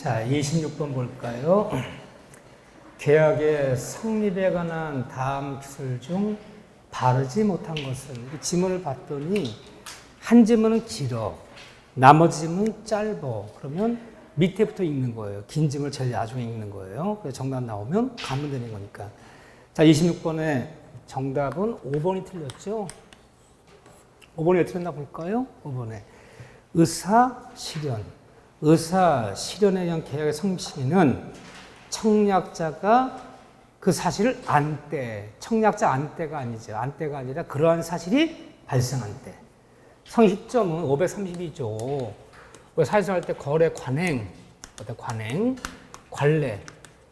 자, 26번 볼까요? 계약의 성립에 관한 다음 기술 중 바르지 못한 것은, 이 지문을 봤더니 한 지문은 길어, 나머지 지문은 짧어. 그러면 밑에부터 읽는 거예요. 긴 지문을 제일 나중에 읽는 거예요. 그래서 정답 나오면 가면 되는 거니까. 자, 26번의 정답은 5번이 틀렸죠? 5번이 왜 틀렸나 볼까요? 5번에 의사실현. 의사실현에 의한 계약의 성립 시기는 청약자가 그 사실을 안 때, 청약자 안 때가 아니죠. 안 때가 아니라 그러한 사실이 발생한 때. 성립 시점은 532조. 사회생활 때 거래 관행, 관례.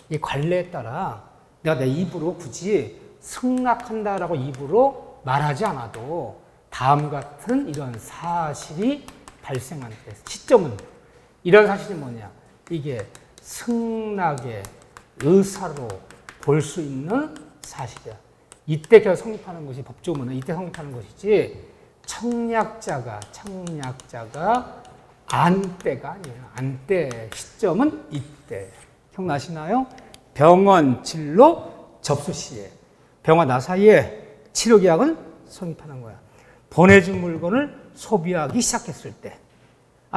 이 관례에 따라 내가 내 입으로 굳이 승낙한다라고 입으로 말하지 않아도 다음 같은 이런 사실이 발생한 때. 시점은 이런 사실이 뭐냐? 이게 승낙의 의사로 볼 수 있는 사실이야. 이때 결 성립하는 것이 법조문은 이때 성립하는 것이지 청약자가 안 때가 아니에요. 안 때 시점은 이때. 기억나시나요? 병원 진료 접수 시에 병원 나 사이에 치료 계약은 성립하는 거야. 보내준 물건을 소비하기 시작했을 때.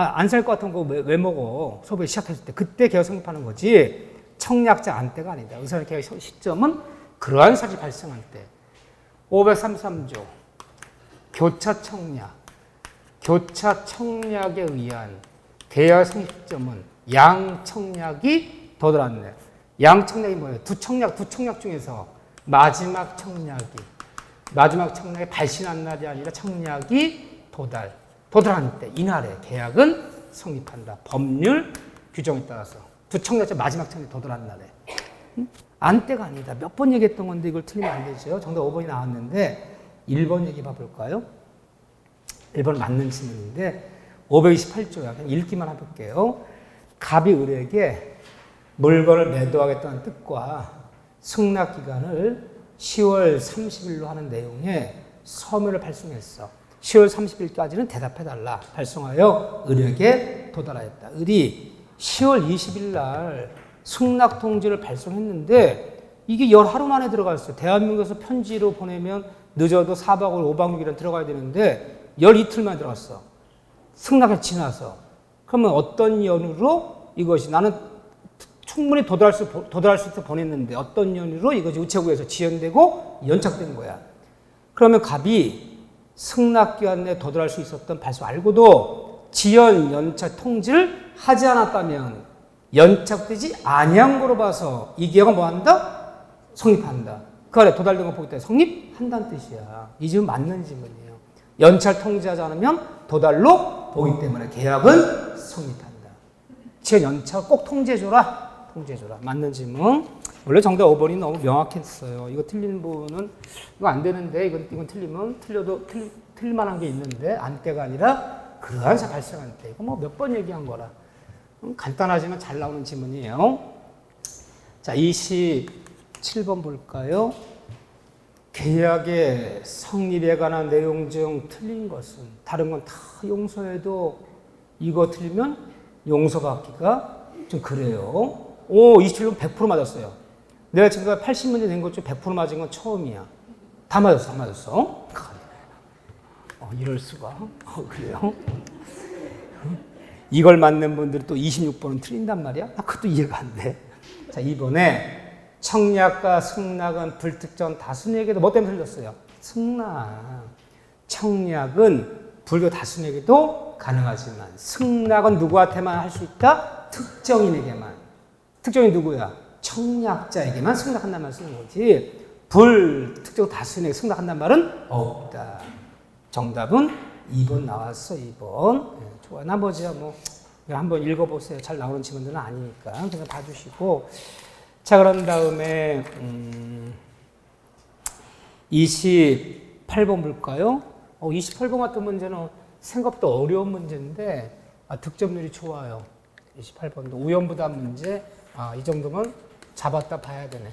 안 살 것 같은 거 왜 먹어? 소비 시작했을 때. 그때 계약 성립하는 거지. 청약자 안 때가 아니다. 의사 계약 시점은 그러한 사실이 발생할 때. 533조. 교차 청약. 교차 청약에 의한 계약 성립 시점은 양청약이 더 들어왔네. 양청약이 뭐예요? 두 청약 중에서 마지막 청약이 발신한 날이 아니라 청약이 도달한 때, 이날에 계약은 성립한다. 법률 규정에 따라서. 두 청약자 마지막 청약이 도달한 날에. 안 때가 아니다. 몇 번 얘기했던 건데 이걸 틀리면 안 되죠. 정답 5번이 나왔는데 1번 얘기 봐볼까요? 1번 맞는 질문인데 528조야. 그냥 읽기만 해볼게요. 갑이 을에게 물건을 매도하겠다는 뜻과 승낙 기간을 10월 30일로 하는 내용의 서면을 발송했어. 10월 30일까지는 대답해달라. 발송하여 을에게 도달하였다. 을이 10월 20일 날 승낙 통지를 발송했는데 이게 열 하루 만에 들어갔어요. 대한민국에서 편지로 보내면 늦어도 4박 5일, 5박 6일은 들어가야 되는데 열 이틀 만에 들어갔어. 승낙이 지나서. 그러면 어떤 연유로 이것이 나는 충분히 도달할 수 있어 보냈는데 어떤 연유로 이것이 우체국에서 지연되고 연착된 거야. 그러면 갑이 승낙기한 내에 도달할 수 있었던 발송 알고도 지연 연착 통지를 하지 않았다면 연착되지 아니한 거로 봐서 이 계약은 뭐 한다? 성립한다. 그 안에 도달된 거 보기 때문에 성립한다는 뜻이야. 이 질문 맞는 질문이에요. 연착 통지하지 않으면 도달로 보기 때문에 계약은 성립한다. 지연 연착 꼭 통지해줘라. 맞는 질문. 원래 정답 5번이 너무 명확했어요. 이거 틀린 분은 이거 안 되는데 이건 틀리면 틀릴만한 게 있는데 안 때가 아니라 그러한 사 발생한 때. 이거 뭐 몇 번 얘기한 거라. 간단하지만 잘 나오는 질문이에요. 자, 27번 볼까요? 계약의 성립에 관한 내용 중 틀린 것은 다른 건 다 용서해도 이거 틀리면 용서받기가 좀 그래요. 27번 100% 맞았어요. 내가 지금 80문제 낸 것 중 100% 맞은 건 처음이야. 다 맞았어. 이럴 수가. 그래요? 이걸 맞는 분들이 또 26번은 틀린단 말이야? 그것도 이해가 안 돼. 자, 이번에 청약과 승낙은 불특정 다수에게도 뭐 때문에 틀렸어요? 승낙. 청약은 불교 다수에게도 가능하지만 승낙은 누구한테만 할 수 있다? 특정인에게만. 특정인 누구야? 청약자에게만 승낙한다는 말을 쓰는 거지. 불특정 다수에게 승낙한다는 말은 없다. 정답은 2번 나왔어. 2번. 네, 좋아. 나머지야 뭐 한번 읽어보세요. 잘 나오는 질문들은 아니니까 그냥 봐주시고. 자, 그런 다음에 28번 볼까요? 28번 같은 문제는 생각보다 어려운 문제인데 득점률이 좋아요. 28번도 우연부담 문제. 이 정도면 잡았다 봐야 되네.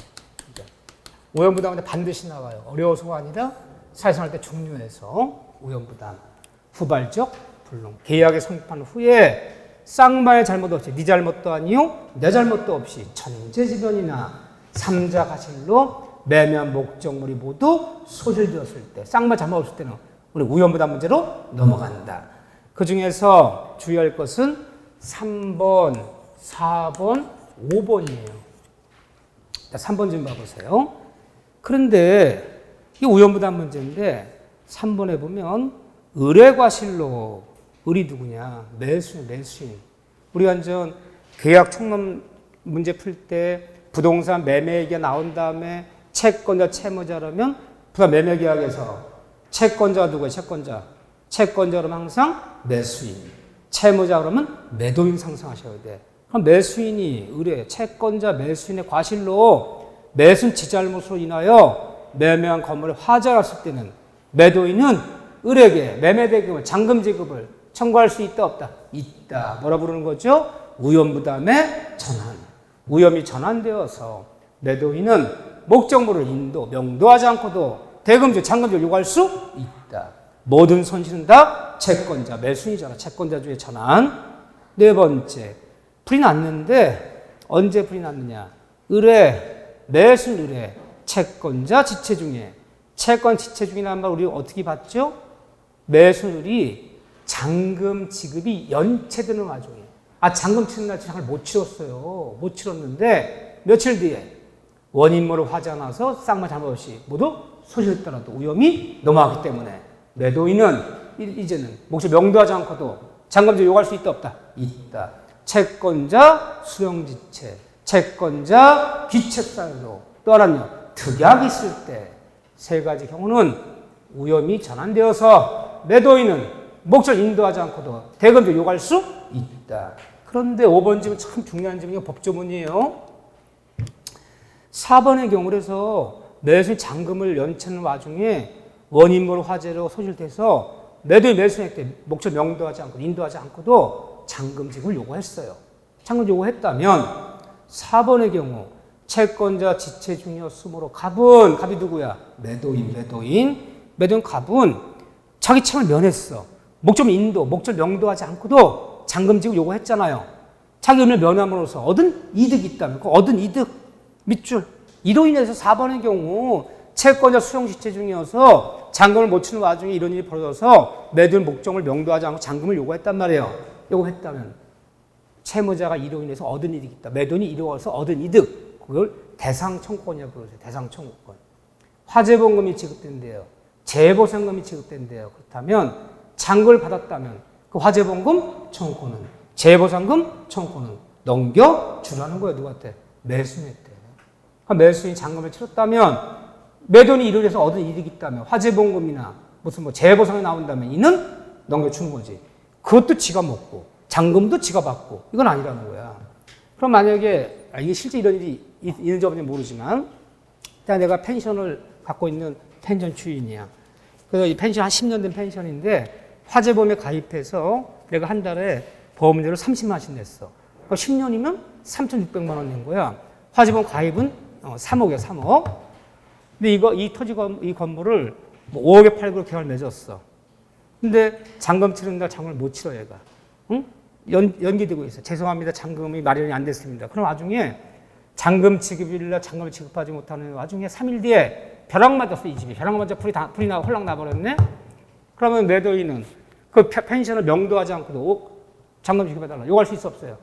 우연부담인데 반드시 나와요. 어려워서가 아니라 사회생활 때 중요해서 우연부담. 후발적 불능. 계약이 성립한 후에 쌍방의 잘못 없이 네 잘못도 아니요 내 잘못도 없이 천재지변이나 삼자가실로 매매한 목적물이 모두 소실되었을 때 쌍방 잘못 없을 때는 우리 우연부담 문제로 넘어간다. 그 중에서 주의할 것은 3번, 4번, 5번이에요. 3번 좀 봐보세요. 그런데 이게 우연부담 문제인데 3번에 보면 의뢰과실로 을이 누구냐? 매수인. 우리 완전 계약 총론 문제 풀 때 부동산 매매 얘기가 나온 다음에 채권자, 채무자라면 부산 매매 계약에서 채권자가 누구예요? 채권자 그러면 항상 매수인. 채무자 그러면 매도인 상상하셔야 돼. 그럼 매수인이 의뢰, 채권자, 매수인의 과실로 매수인 지잘못으로 인하여 매매한 건물에 화재가 났을 때는 매도인은 을에게 매매대금을 잔금 지급을 청구할 수 있다 없다? 있다. 뭐라 부르는 거죠? 우연부담의 전환. 우연이 전환되어서 매도인은 목적물을 명도하지 않고도 대금주, 잔금주 요구할 수 있다. 모든 손실은 다 채권자, 매수인이잖아. 채권자주의 전환. 네 번째, 불이 났는데 언제 불이 났느냐? 매수인 의뢰, 채권자 지체 중에 채권 지체 중이라는 말 우리 어떻게 봤죠? 매수인이 잔금 지급이 연체되는 와중에 잔금 치는 날 장을 못 치렀어요. 못 치렀는데 며칠 뒤에 원인모를 화재가 나서 쌍방 잘못 없이 모두 소실했더라도 위험이 넘어가기 때문에 매도인은 이제는 몫을 명도하지 않고도 잔금지 요구할 수 있다 없다? 있다. 채권자 수령지체, 채권자 귀책사유로 또 하나는요. 특약이 있을 때 세 가지 경우는 위험이 전환되어서 매도인은 몫을 인도하지 않고도 대금도 요구할 수 있다. 그런데 5번 질문 참 중요한 질문이 법조문이에요. 4번의 경우에서 매수인 잔금을 연체하는 와중에 원인물 화재로 소실돼서 매도인 매수인에게 몫을 명도하지 않고 인도하지 않고도 잔금 지급을 요구했어요. 잔금 요구했다면 4번의 경우 채권자 지체 중이었으므로 갑이 누구야? 매도인 갑은 자기 책을 면했어. 몫을 명도하지 않고도 잔금 지급 요구했잖아요. 자기 의무를 면함으로써 얻은 이득이 있다면 그 얻은 이득 밑줄. 이로 인해서 4번의 경우 채권자 수용 지체 중이어서 잔금을 못 치는 와중에 이런 일이 벌어져서 매도인 목적을 명도하지 않고 잔금을 요구했단 말이에요. 요구했다면 채무자가 이로 인해서 얻은 이득이 있다. 매도인이 이로와서 얻은 이득. 그걸 대상청구권이라고 부르죠. 대상청구권. 화재보험금이 지급된대요. 재보상금이 지급된대요. 그렇다면 잔금을 받았다면 그 화재보험금 청구권은 재보상금 청구권은 넘겨주라는 거예요. 누구한테? 매수인한테. 매수인이 잔금을 치렀다면 매도인이 이로 인해서 얻은 이득이 있다면 화재보험금이나 무슨 재보상이 나온다면 이는 넘겨주는 거지. 그것도 지가 먹고 잔금도 지가 받고 이건 아니라는 거야. 그럼 만약에 이게 실제 이런 일이 있는지 없는지 모르지만 일단 내가 펜션을 갖고 있는 펜션 주인이야. 그래서 이 펜션 한 10년 된 펜션인데 화재보험에 가입해서 내가 한 달에 보험료를 30만 원씩 냈어. 10년이면 3,600만 원 낸 거야. 화재보험 가입은 3억이야, 3억. 근데 이 건물을 5억에 팔고 계약을 맺었어. 근데 잔금 치르는 날 잔금을 못 치러 얘가. 응? 연기되고 있어. 죄송합니다. 잔금이 마련이 안 됐습니다. 그럼 와중에 잔금 지급일날 잔금을 지급하지 못하는 와중에 3일 뒤에 벼락 맞았어. 이 집이. 벼락 맞아 불이 나 홀랑 나버렸네. 그러면 매도인은 그 펜션을 명도하지 않고도 잔금 지급해달라. 요구할 수 있어 없어요?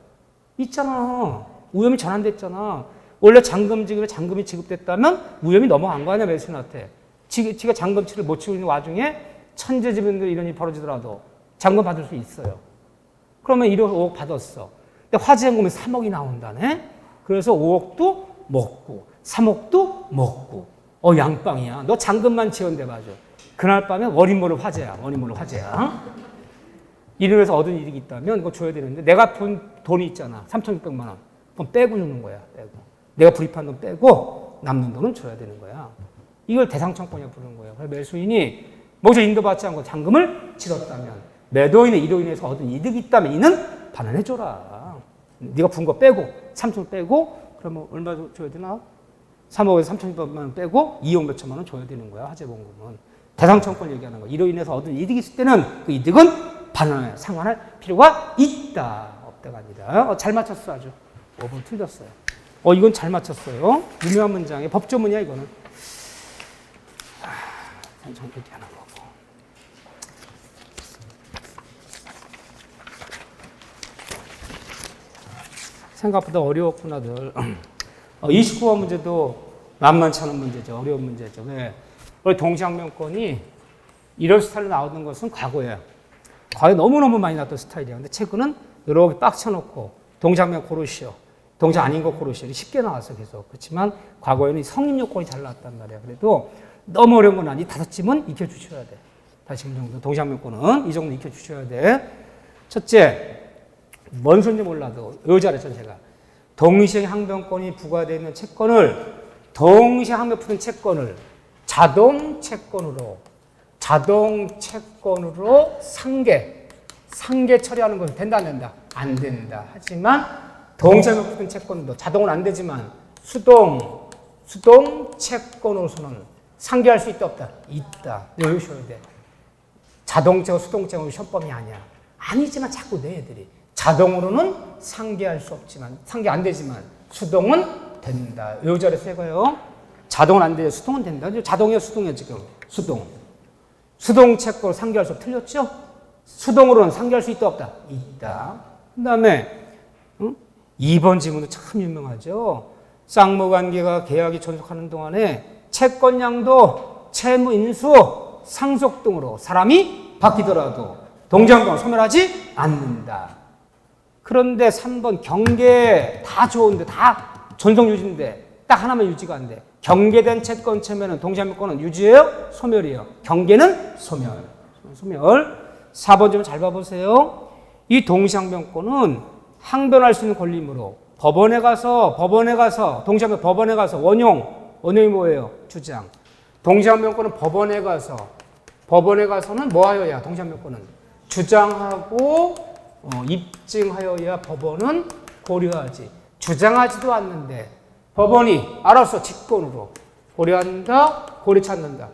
있잖아. 위험이 전환됐잖아. 원래 잔금 지급에 잔금이 지급됐다면 위험이 넘어간 거 아니야, 매수인한테. 지가 잔금치를 못 치고 있는 와중에 천재지변들 이런 일이 벌어지더라도 잔금 받을 수 있어요. 그러면 1억 5억 받았어. 근데 화재연금이 3억이 나온다네? 그래서 5억도 먹고 3억도 먹고 양빵이야. 너 잔금만 지원돼 봐줘. 그날 밤에 원인모를 화재야. 이로 해서 얻은 이득이 있다면 그거 줘야 되는데 내가 본 돈이 있잖아. 3,600만 원. 그럼 빼고 주는 거야. 내가 불입한 돈 빼고 남는 돈은 줘야 되는 거야. 이걸 대상청권이라고 부르는 거예요. 그래서 매수인이 몫을 인도받지 않고 잔금을 치렀다면 매도인의 이로 인해서 얻은 이득이 있다면 이는 반환해줘라. 네가 분 거 빼고 3,000원 빼고 그러면 얼마 줘야 되나? 3억에서 3,600만 원 빼고 2억 몇천만 원 줘야 되는 거야. 화재보험금은. 대상청권 얘기하는 거야. 이로 인해서 얻은 이득이 있을 때는 그 이득은 반환해 상환할 필요가 있다. 이때가 아니라. 잘 맞췄어, 아주. 5번 틀렸어요. 이건 잘 맞췄어요. 유명한 문장이에요. 법조문이야, 이거는. 정리기 하는 거고. 생각보다 어려웠구나들. 29번 문제도 만만치 않은 문제죠. 어려운 문제죠. 네. 우리 동시항명권이 이런 스타일로 나오는 것은 과거예요. 과거에 너무너무 많이 나왔던 스타일이야. 근데 최근은 이렇게 빡 쳐놓고 동시항명 고르시오. 동시항 아닌 거 고르시오. 쉽게 나왔어 계속. 그렇지만 과거에는 성립 요건이 잘 나왔단 말이야. 그래도 너무 어려운 건 아니. 5쯤은 익혀주셔야 돼. 다시 이 정도. 동시항명권은 이 정도 익혀주셔야 돼. 첫째, 뭔 소리인지 몰라도 여자랬죠 제가. 동시에 항변권이 부과되어 있는 채권을 동시에 항변 푸는 채권을 자동 채권으로 상계 처리하는 건 된다 안 된다? 안 된다. 하지만 동시에 항변 푸는 채권도 자동은 안 되지만 수동 채권으로서는 상계할 수 있다 없다? 있다. 외우셔야 돼. 자동채권 수동채권 시험범위 아니야. 아니지만 자꾸 내 애들이 자동으로는 상계할 수 없지만 상계 안 되지만 수동은 된다. 외우자를 새거요. 자동은 안 돼요. 수동은 된다. 자동이에요, 수동이에요 지금. 수동 채권 상계할 수 없. 틀렸죠? 수동으로는 상계할 수 있다 없다? 있다. 그다음에 2번 지문도 참 유명하죠. 쌍무관계가 계약이 존속하는 동안에 채권량도 채무 인수 상속 등으로 사람이 바뀌더라도 동시항변을 소멸하지 않는다. 그런데 3번 경계 다 좋은데 다 전속 유지인데 딱 하나만 유지가 안 돼. 경계된 채권 채면은 동시항변권은 유지예요? 소멸이에요? 경계는 소멸. 4번 좀 잘 봐보세요. 이 동시항변권은 항변할 수 있는 권리이므로 법원에 가서 동시항변 법원에 가서 원용이 뭐예요? 주장. 동시항변권은 법원에 가서는 뭐 하여야? 동시항변권은 주장하고 입증하여야 법원은 고려하지. 주장하지도 않는데 법원이 알아서 직권으로 고려한다, 고려치 않는다.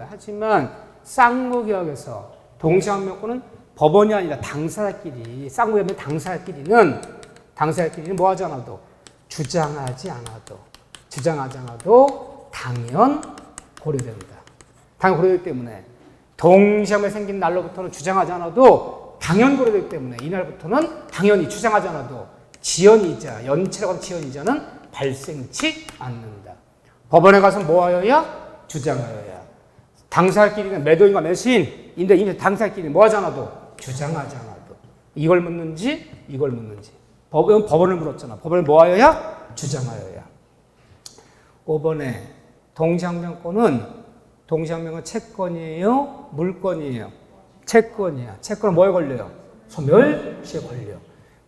하지만 쌍무계약에서 동시항변권은 법원이 아니라 당사자끼리, 쌍무계약 당사자끼리는 뭐 하지 않아도 주장하지 않아도 당연 고려된다. 당연 고려되기 때문에 동시항변이 생긴 날로부터는 주장하지 않아도 당연 고려되기 때문에 이날부터는 당연히 주장하지 않아도 지연이자, 연체라고 하는 지연이자는 발생치 않는다. 법원에 가서 뭐 하여야? 주장하여야. 당사자끼리는 매도인과 매수인인데 이미 당사자끼리는 뭐 하지 않아도 주장하지 않아도. 이걸 묻는지 법원을 물었잖아. 법원을 뭐 하여야? 주장하여야. 5번에 동시항변권은 채권이에요? 물권이에요? 채권이야. 채권은 뭐에 걸려요? 소멸시에 걸려.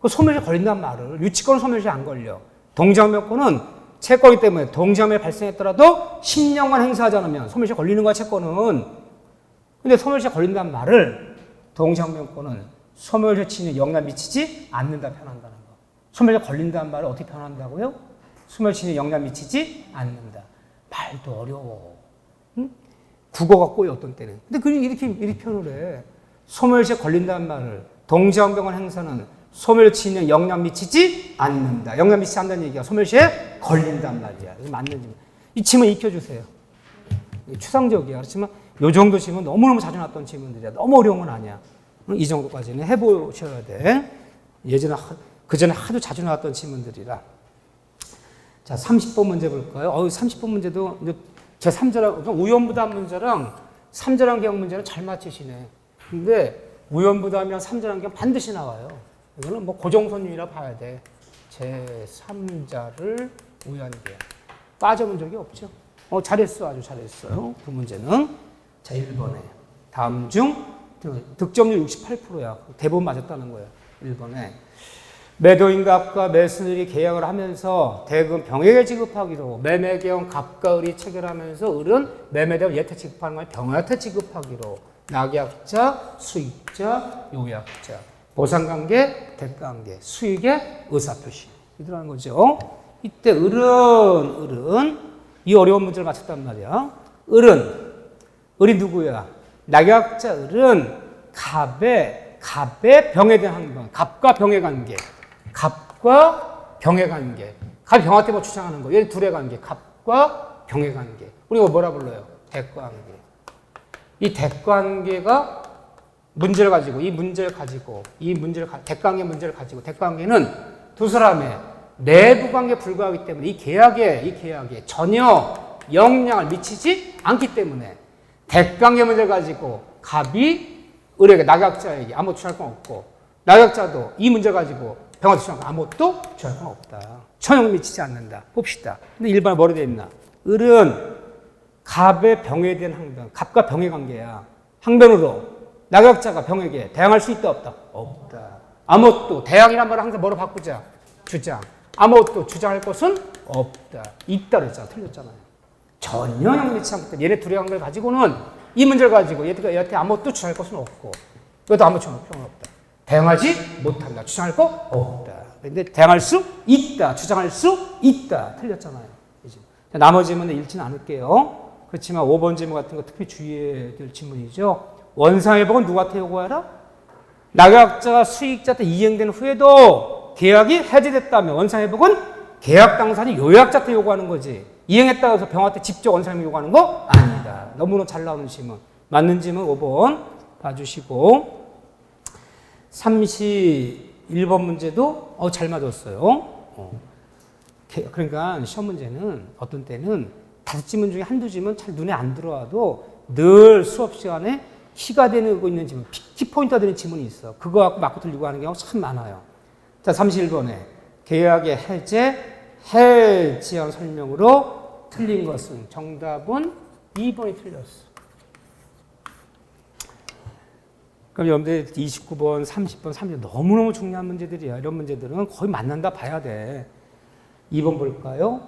그 소멸시에 걸린단 말을 유치권은 소멸시에 안 걸려. 동시항변권은 채권이기 때문에 동시항변이 발생했더라도 10년간 행사하지 않으면 소멸시에 걸리는 거야 채권은. 근데 소멸시에 걸린단 말을 동시항변권은 소멸시에 치는 영향 미치지 않는다 표현한다는 거. 소멸시에 걸린다는 말을 어떻게 표현한다고요? 소멸시에 영향 미치지 않는다. 말도 어려워. 응? 국어가 꼬여 어떤 때는. 근데 이렇게 표현을 해. 소멸시에 걸린다는 말을 동시항변권 행사는 소멸치는 영향 미치지 않는다. 영향 미치지 않는다는 얘기가 소멸시에 걸린단 말이야. 이거 맞는지. 이 지문 익혀주세요. 추상적이야. 그렇지만 이 정도 지문 너무너무 자주 나왔던 지문들이야. 너무 어려운 건 아니야. 이 정도까지는 해보셔야 돼. 그전에 하도 자주 나왔던 지문들이라. 자, 30번 문제 볼까요? 30번 문제도 제 3자랑, 우연부담 문제랑 3자랑 계약 문제는 잘 맞히시네. 근데 우연부담이랑 3자랑 계약 반드시 나와요. 이거는 뭐 고정선율이라 봐야 돼. 제 3자를 우연계약. 빠져본 적이 없죠. 잘했어. 아주 잘했어요. 그 문제는. 자, 1번에. 다음 중 득점률 68%야. 대부분 맞았다는 거예요. 1번에. 매도인갑과 매수인이 계약을 하면서 대금 병액을 지급하기로 매매계약 갑과 을이 체결하면서 을은 매매대금 예태 지급하는 걸 병예태 지급하기로 낙약자, 수익자, 요약자, 보상관계, 대가관계, 수익의 의사표시 이들하는 거죠. 이때 을은 이 어려운 문제를 맞췄단 말이야. 을이 누구야? 낙약자 을은 갑의 병에 대한 항변, 갑과 병의 관계, 갑과 병의 관계, 갑이 병한테 뭐 주장하는 거, 얘 둘의 관계, 갑과 병의 관계. 우리가 뭐라 불러요? 대관계. 이 대관계가 문제를 가지고, 대관계 문제를 가지고, 대관계는 두 사람의 내부 관계에 불과하기 때문에 이 계약에 전혀 영향을 미치지 않기 때문에 대관계 문제를 가지고 갑이 을에게 낙약자에게 아무것도 주장할 건 없고, 낙약자도 이 문제를 가지고 병한테 주장할 건 아무것도 주장할 건 없다. 전혀 미치지 않는다. 봅시다. 근데 일반에 뭐로 되어 있나? 을은 갑의 병에 대한 항변, 갑과 병의 관계야. 항변으로 낙약자가 병에게 대항할 수 있다 없다? 없다. 아무것도, 대항이란 말을 항상 뭐로 바꾸자? 주장. 아무것도 주장할 것은 없다. 있다 그랬잖아. 틀렸잖아요. 전혀 영향 미치지 않기 때문에 얘네 둘의 관계를 가지고는 이 문제를 가지고 얘한테 아무것도 주장할 것은 없고, 이것도 아무 주장할 필요는 없다. 대항하지 못한다. 주장할 거 없다. 그런데 대항할 수 있다. 주장할 수 있다. 틀렸잖아요. 나머지 질문은 읽지는 않을게요. 그렇지만 5번 질문 같은 거 특히 주의해야 될 질문이죠. 원상회복은 누구한테 요구하라? 낙약자가 수익자한테 이행된 후에도 계약이 해지됐다면 원상회복은 계약 당사자이 요약자한테 요구하는 거지. 이행했다고 해서 병한테 직접 원상회복 요구하는 거 아니다. 너무나 잘 나오는 질문. 맞는 질문 5번 봐주시고, 31번 문제도 잘 맞았어요. 그러니까 시험 문제는 어떤 때는 5질문 중에 한두 질문 잘 눈에 안 들어와도 늘 수업 시간에 키가 되고 있는 질문, 키포인트가 되는 질문이 있어. 그거 갖고 맞고 틀리고 하는 경우가 참 많아요. 자, 31번에 계약의 해지한 설명으로 틀린 것은, 정답은 2번이 틀렸어. 그럼 여러분들 29번, 30번, 30번 너무너무 중요한 문제들이야. 이런 문제들은 거의 만난다 봐야 돼. 2번 볼까요?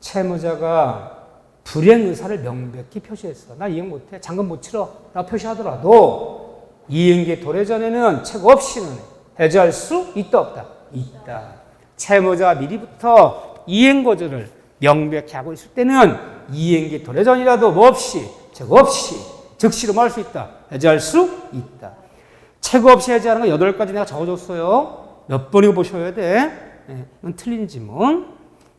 채무자가 불이행 의사를 명백히 표시했어. 나 이행 못해. 잔금 못 치러. 라고 표시하더라도 이행기 도래 전에는 채무 없이는 해지할 수 있다 없다? 있다. 채무자가 미리부터 이행 거절을 명백히 하고 있을 때는 이행기 도래 전이라도 뭐 없이, 채무 없이 즉시로 뭐 할 수 있다? 해지할 수 있다. 채무 없이 해지하는 거 8가지 내가 적어줬어요. 몇 번이고 보셔야 돼. 이건 틀린 지문.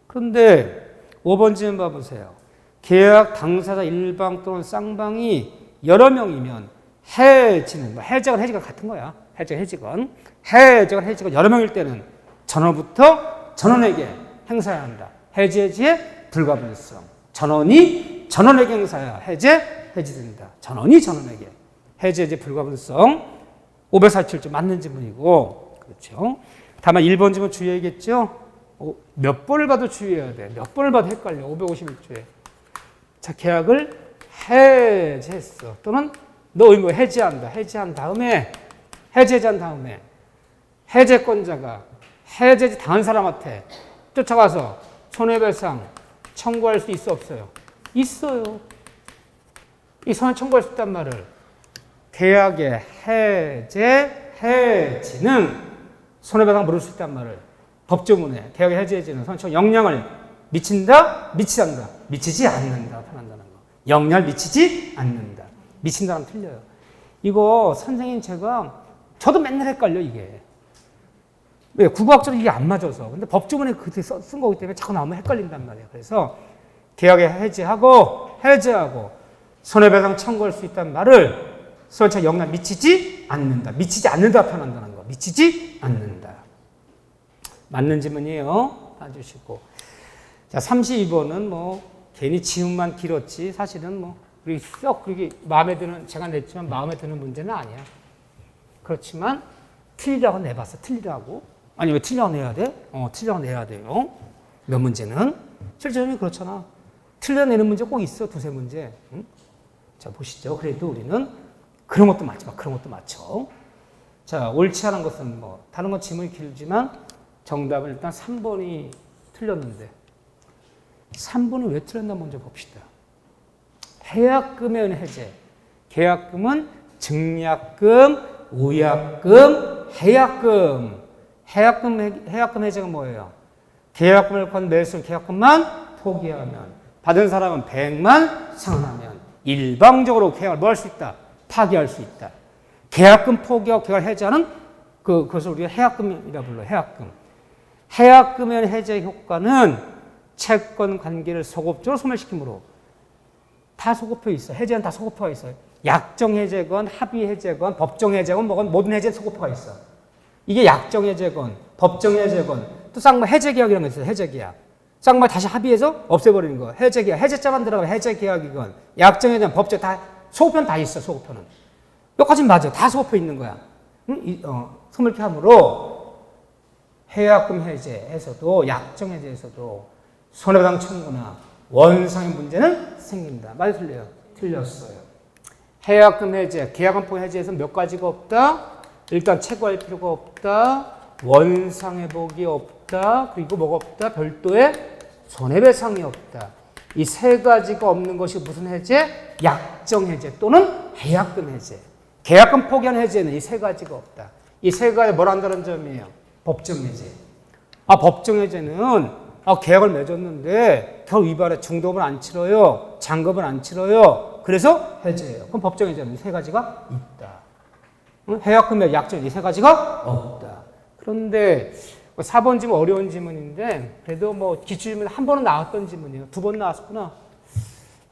그런데 5번 지문 봐보세요. 계약 당사자 일방 또는 쌍방이 여러 명이면 해지는, 해지건 같은 거야. 해지건 여러 명일 때는 전원부터 전원에게 행사해야 한다. 해지의 불가분성. 전원이 전원에게 행사해야 해지된다. 전원이 전원에게. 해지의 불가분성. 547조 맞는 지문이고, 그렇죠. 다만 1번 지문 주의해야겠죠? 몇 번을 봐도 주의해야 돼. 몇 번을 봐도 헷갈려. 551조에. 자, 계약을 해지했어. 또는 너 의무 해지한 다음에 해제권자가 해제 당한 사람한테 쫓아가서 손해배상 청구할 수 있어 없어요? 있어요. 이 손해 청구할 수 있단 말을 계약의 해지는 손해배상 물을 수 있단 말을 법조문에 계약의 해지는 손해청 영향을 미친다? 미치지 않는다? 미치지 않는다. 표현한다는 거. 영향을 미치지 않는다. 미친다는 틀려요. 이거 선생님 제가 저도 맨날 헷갈려 이게. 왜? 국어학적으로 이게 안 맞아서. 근데 법조문에 그때 쓴 거기 때문에 자꾸 나오면 헷갈린단 말이에요. 그래서 계약에 해지하고 손해배상 청구할 수 있다는 말을 손해청 영향 미치지 않는다. 미치지 않는다 표현한다는 거. 미치지 않는다. 맞는 질문이에요. 봐주시고. 자, 32번은 뭐 괜히 지문만 길었지 사실은 뭐 그렇게 마음에 드는, 제가 냈지만 마음에 드는 문제는 아니야. 그렇지만 틀리라고 내봤어. 틀리라고. 아니 왜 틀리라고 내야 돼? 틀리라고 내야 돼요. 몇 문제는 실제로는 그렇잖아. 틀려내는 문제 꼭 있어. 2-3문제. 응? 자, 보시죠. 그래도 우리는 그런 것도 맞춰. 그런 것도 맞춰. 자, 옳지 않은 것은 뭐 다른 건 지문이 길지만 정답은 일단 3번이 틀렸는데 3번이 왜 틀렸나 먼저 봅시다. 해약금의 해제. 계약금은 증약금, 우약금, 해약금. 해약금 해제가 뭐예요? 계약금을 건 매수를 계약금만 포기하면, 받은 사람은 100만 상환하면 일방적으로 계약을 뭐 할 수 있다? 파기할 수 있다. 계약금 포기하고 계약을 해제하는 그것을 우리가 해약금이라 불러요. 해약금. 해약금의 해제 효과는 채권 관계를 소급적으로 소멸시키므로 다 소급해 있어. 해제는 다 소급표가 있어요. 약정 해제건 합의 해제건 법정 해제건 뭐건 모든 해제는 소급표가 있어. 이게 약정 해제건 법정 해제건 또 쌍마 해제 계약이라는 게 있어요. 해제 계약. 쌍마 다시 합의해서 없애버리는 거. 해제 계약. 해제자만 들어가면 해제 계약이건 약정 해제건 법정 다 소급표는 다 있어. 소급표는. 여기까지는 맞아. 다 소급표 있는 거야. 소멸케 함으로 해약금 해제에서도 약정 해제에서도 손해배상 청구나 원상의 문제는 생깁니다. 맞아요, 틀려요? 틀렸어요. 해약금 해제, 계약금 포기 해제에서 몇 가지가 없다? 일단 채권할 필요가 없다. 원상회복이 없다. 그리고 뭐가 없다? 별도의 손해배상이 없다. 이 세 가지가 없는 것이 무슨 해제? 약정 해제 또는 해약금 해제. 계약금 포기한 해제는 이 세 가지가 없다. 이 세 가지 뭘 한다는 점이에요? 법정 해제. 법정 해제는 계약을 맺었는데 결 위반에 중도금을 안 치러요. 잔금을 안 치러요. 그래서 해제예요. 그럼 법정 해제는 이 세 가지가 있다. 해약금, 약정 이 세 가지가 없다. 그런데 4번 지문 어려운 지문인데 그래도 뭐 기출지문 한 번은 나왔던 지문이에요. 두 번 나왔구나.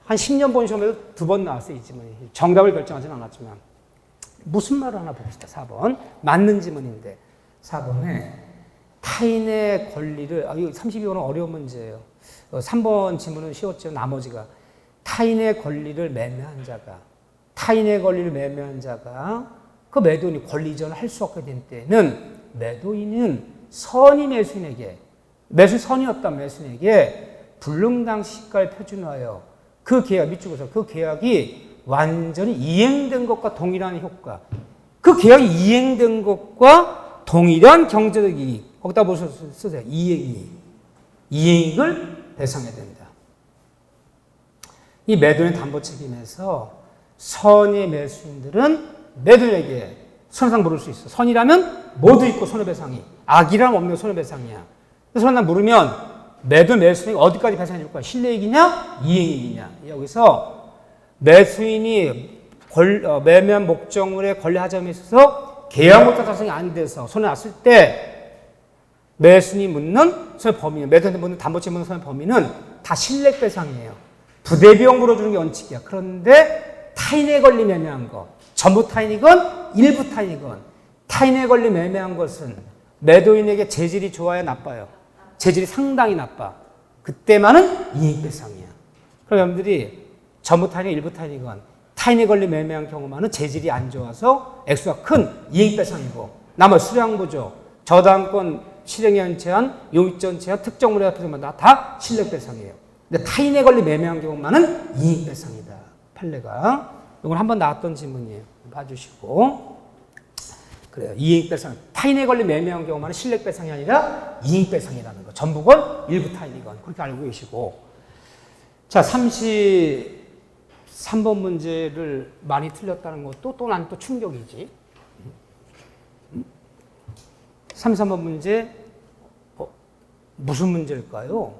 한 10년 본 시험에도 두 번 나왔어요. 이 지문이. 정답을 결정하지는 않았지만. 무슨 말을 하나 봅시다. 4번. 맞는 지문인데 4번에 타인의 권리를, 이거 32번은 어려운 문제예요. 3번 지문은 쉬웠죠. 나머지가. 타인의 권리를 매매한 자가 그 매도인이 권리 이전을 할 수 없게 된 때는 매도인은 선이 매수인에게, 선이었던 매수인에게 불능당 시가를 표준하여 그 계약, 밑줄에서 그 계약이 완전히 이행된 것과 동일한 효과. 그 계약이 이행된 것과 동일한 경제적 이익. 거기다 쓰세요. 이행이익을 배상해야 된다. 이 매도인 담보 책임에서 선의 매수인들은 매도인에게 손해배상 물을 수 있어. 선이라면 모두 있고 손해배상이. 악이라면 없는 손해배상이야. 그래서 손해배상 물으면 매수인이 어디까지 배상해 줄 거야? 실내이익이냐? 이행이익이냐? 여기서 매수인이 매매한 목적물에 권리하자에 있어서 계약목적 달성이 안 돼서 손해 났을 때 매수인이 묻는 손해 범위는, 매도인한테 묻는 담보채 묻는 손해 범위는 다 실내배상이에요. 부대비용 물어주는 게 원칙이야. 그런데 타인의 권리 매매한 거, 전부 타인이건 일부 타인이건 타인의 권리 매매한 것은 매도인에게 재질이 좋아요, 나빠요? 재질이 상당히 나빠. 그때만은 이익배상이야. 그럼 여러분들이 전부 타인이건 일부 타인이건 타인의 권리 매매한 경우만은 재질이 안 좋아서 액수가 큰 이익배상이고, 나머지 수량보조, 저당권 실행에 한 제한, 용익전 제한, 특정물에 합해서만 다 실력배상이에요. 근데 타인의 권리 매매한 경우만은 이익배상이다. 판례가. 이건 한번 나왔던 질문이에요. 봐주시고. 그래요. 이익배상. 타인의 권리 매매한 경우만은 실력배상이 아니라 이익배상이라는 거. 전부건 일부 타인이건. 그렇게 알고 계시고. 자, 33번 문제를 많이 틀렸다는 것도 또 난 또 충격이지. 33번 문제, 무슨 문제일까요?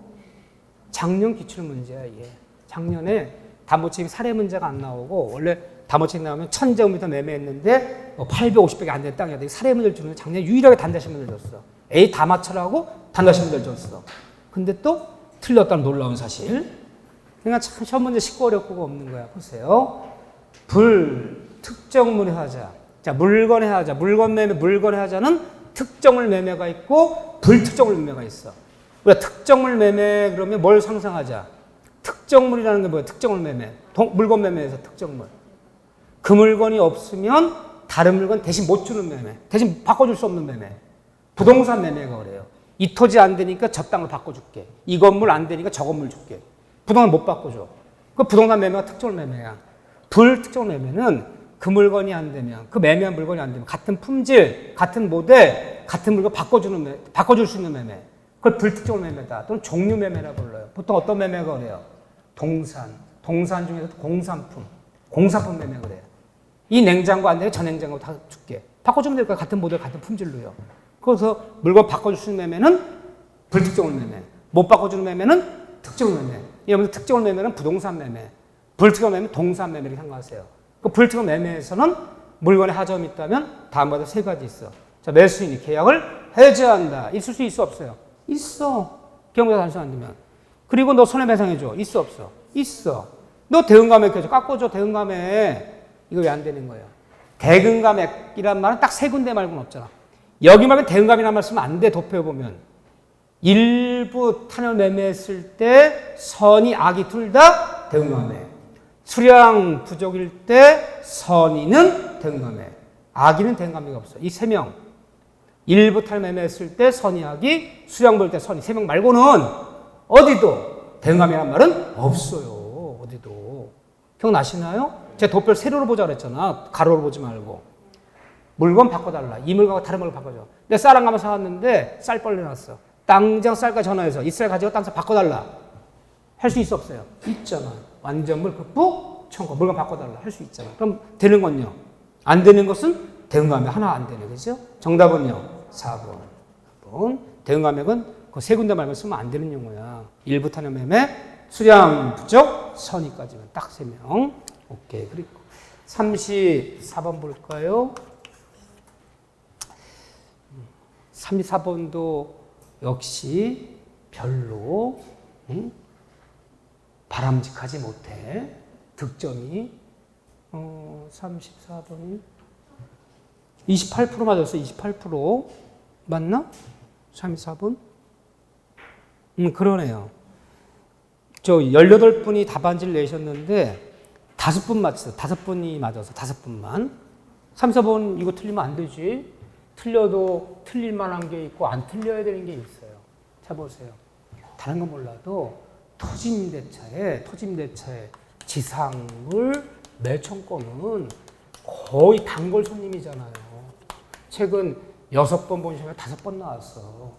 작년 기출문제야, 이게. 작년에 담보책임 사례 문제가 안 나오고, 원래 담보책임 나오면 1000제곱미터 매매했는데 850밖에 안 된 땅이야. 사례 문제를 주는데 작년에 유일하게 단다시 문제를 줬어. A 다 맞춰라고 단다시 문제를 줬어. 근데 또 틀렸다는 놀라운 사실. 그러니까 참 시험 문제 쉽고 어렵고가 없는 거야. 보세요. 불특정물의 하자. 자, 물건의 하자. 물건의 하자는 특정물 매매가 있고 불특정물 매매가 있어. 우리가 특정물 매매 그러면 뭘 상상하자? 특정물이라는 게 뭐야? 특정물 매매. 물건 매매에서 특정물. 그 물건이 없으면 다른 물건 대신 못 주는 매매. 대신 바꿔줄 수 없는 매매. 부동산 매매가 그래요. 이 토지 안 되니까 저 땅을 바꿔줄게. 이 건물 안 되니까 저 건물 줄게. 부동산 못 바꿔줘. 그 부동산 매매가 특정물 매매야. 불특정물 매매는 그 물건이 안 되면, 그 매매한 물건이 안 되면 같은 품질, 같은 모델, 같은 물건 바꿔줄 수 있는 매매. 그걸 불특정물 매매다. 또는 종류 매매라고 불러요. 보통 어떤 매매가 그래요? 동산 중에서도 공산품 매매 그래요. 이 냉장고 안 되면 저 냉장고 다 줄게. 바꿔주면 될 거야. 같은 모델, 같은 품질로요. 그래서 물건 바꿔줄 수 있는 매매는 불특정물 매매. 못 바꿔주는 매매는 특정물 매매. 여러분들 특정물 매매는 부동산 매매. 불특정물 매매는 동산 매매를 생각하세요. 그 불특정 매매에서는 물건에 하점이 있다면 다음과 같은 세 가지 있어. 자, 매수인이 계약을 해지한다. 있을 수 있어 없어요? 있어. 경매가 단순 안 되면. 그리고 너 손해배상해줘. 있어 없어? 있어. 너 대응감액 해줘. 깎아줘. 대응감액. 이거 왜 안 되는 거야? 대응감액이란 말은 딱 세 군데 말고는 없잖아. 여기 말고 대응감이라는 말 쓰면 안 돼. 도표해보면. 일부 탄을 매매했을 때 선의, 악이 둘 다 대응감액. 수량 부족일 때 선의는 대응감액. 악의는 대응감액이 없어. 이 세 명. 일부 탄을 매매했을 때 선의, 악이, 수량 볼 때 선의. 세 명 말고는 어디도 대응감이라는 말은 없어요. 어디도. 기억나시나요? 제가 도표를 세로로 보자 그랬잖아. 가로로 보지 말고. 물건 바꿔달라. 이 물건과 다른 물건 바꿔줘. 내가 쌀 한 가마 사왔는데 쌀 벌레 났어. 당장 쌀과 전화해서 이 쌀 가지고 땅 바꿔달라. 할 수 있어 없어요? 있잖아. 완전물 극복 청구. 물건 바꿔달라. 할 수 있잖아. 그럼 되는 건요? 안 되는 것은 대응감액 하나 안 되네. 그죠? 정답은요? 4번. 대응감액은 그 세 군데 말고 쓰면 안 되는 용어야. 일부 탄력 매매, 수량 부족, 선의까지는 딱 3명. 오케이. 그리고 34번 볼까요? 34번도 역시 별로 바람직하지 못해. 득점이 34번이 28% 맞았어. 28% 맞나? 34번? 그러네요. 저 18분이 답안지를 내셨는데 5분 맞았어요. 5분이 맞아서 5분만. 34번 이거 틀리면 안 되지. 틀려도 틀릴 만한 게 있고 안 틀려야 되는 게 있어요. 자 보세요. 다른 건 몰라도 토지임대차에 지상물 매청권은 거의 단골 손님이잖아요. 최근 6번 본 시험에 5번 나왔어.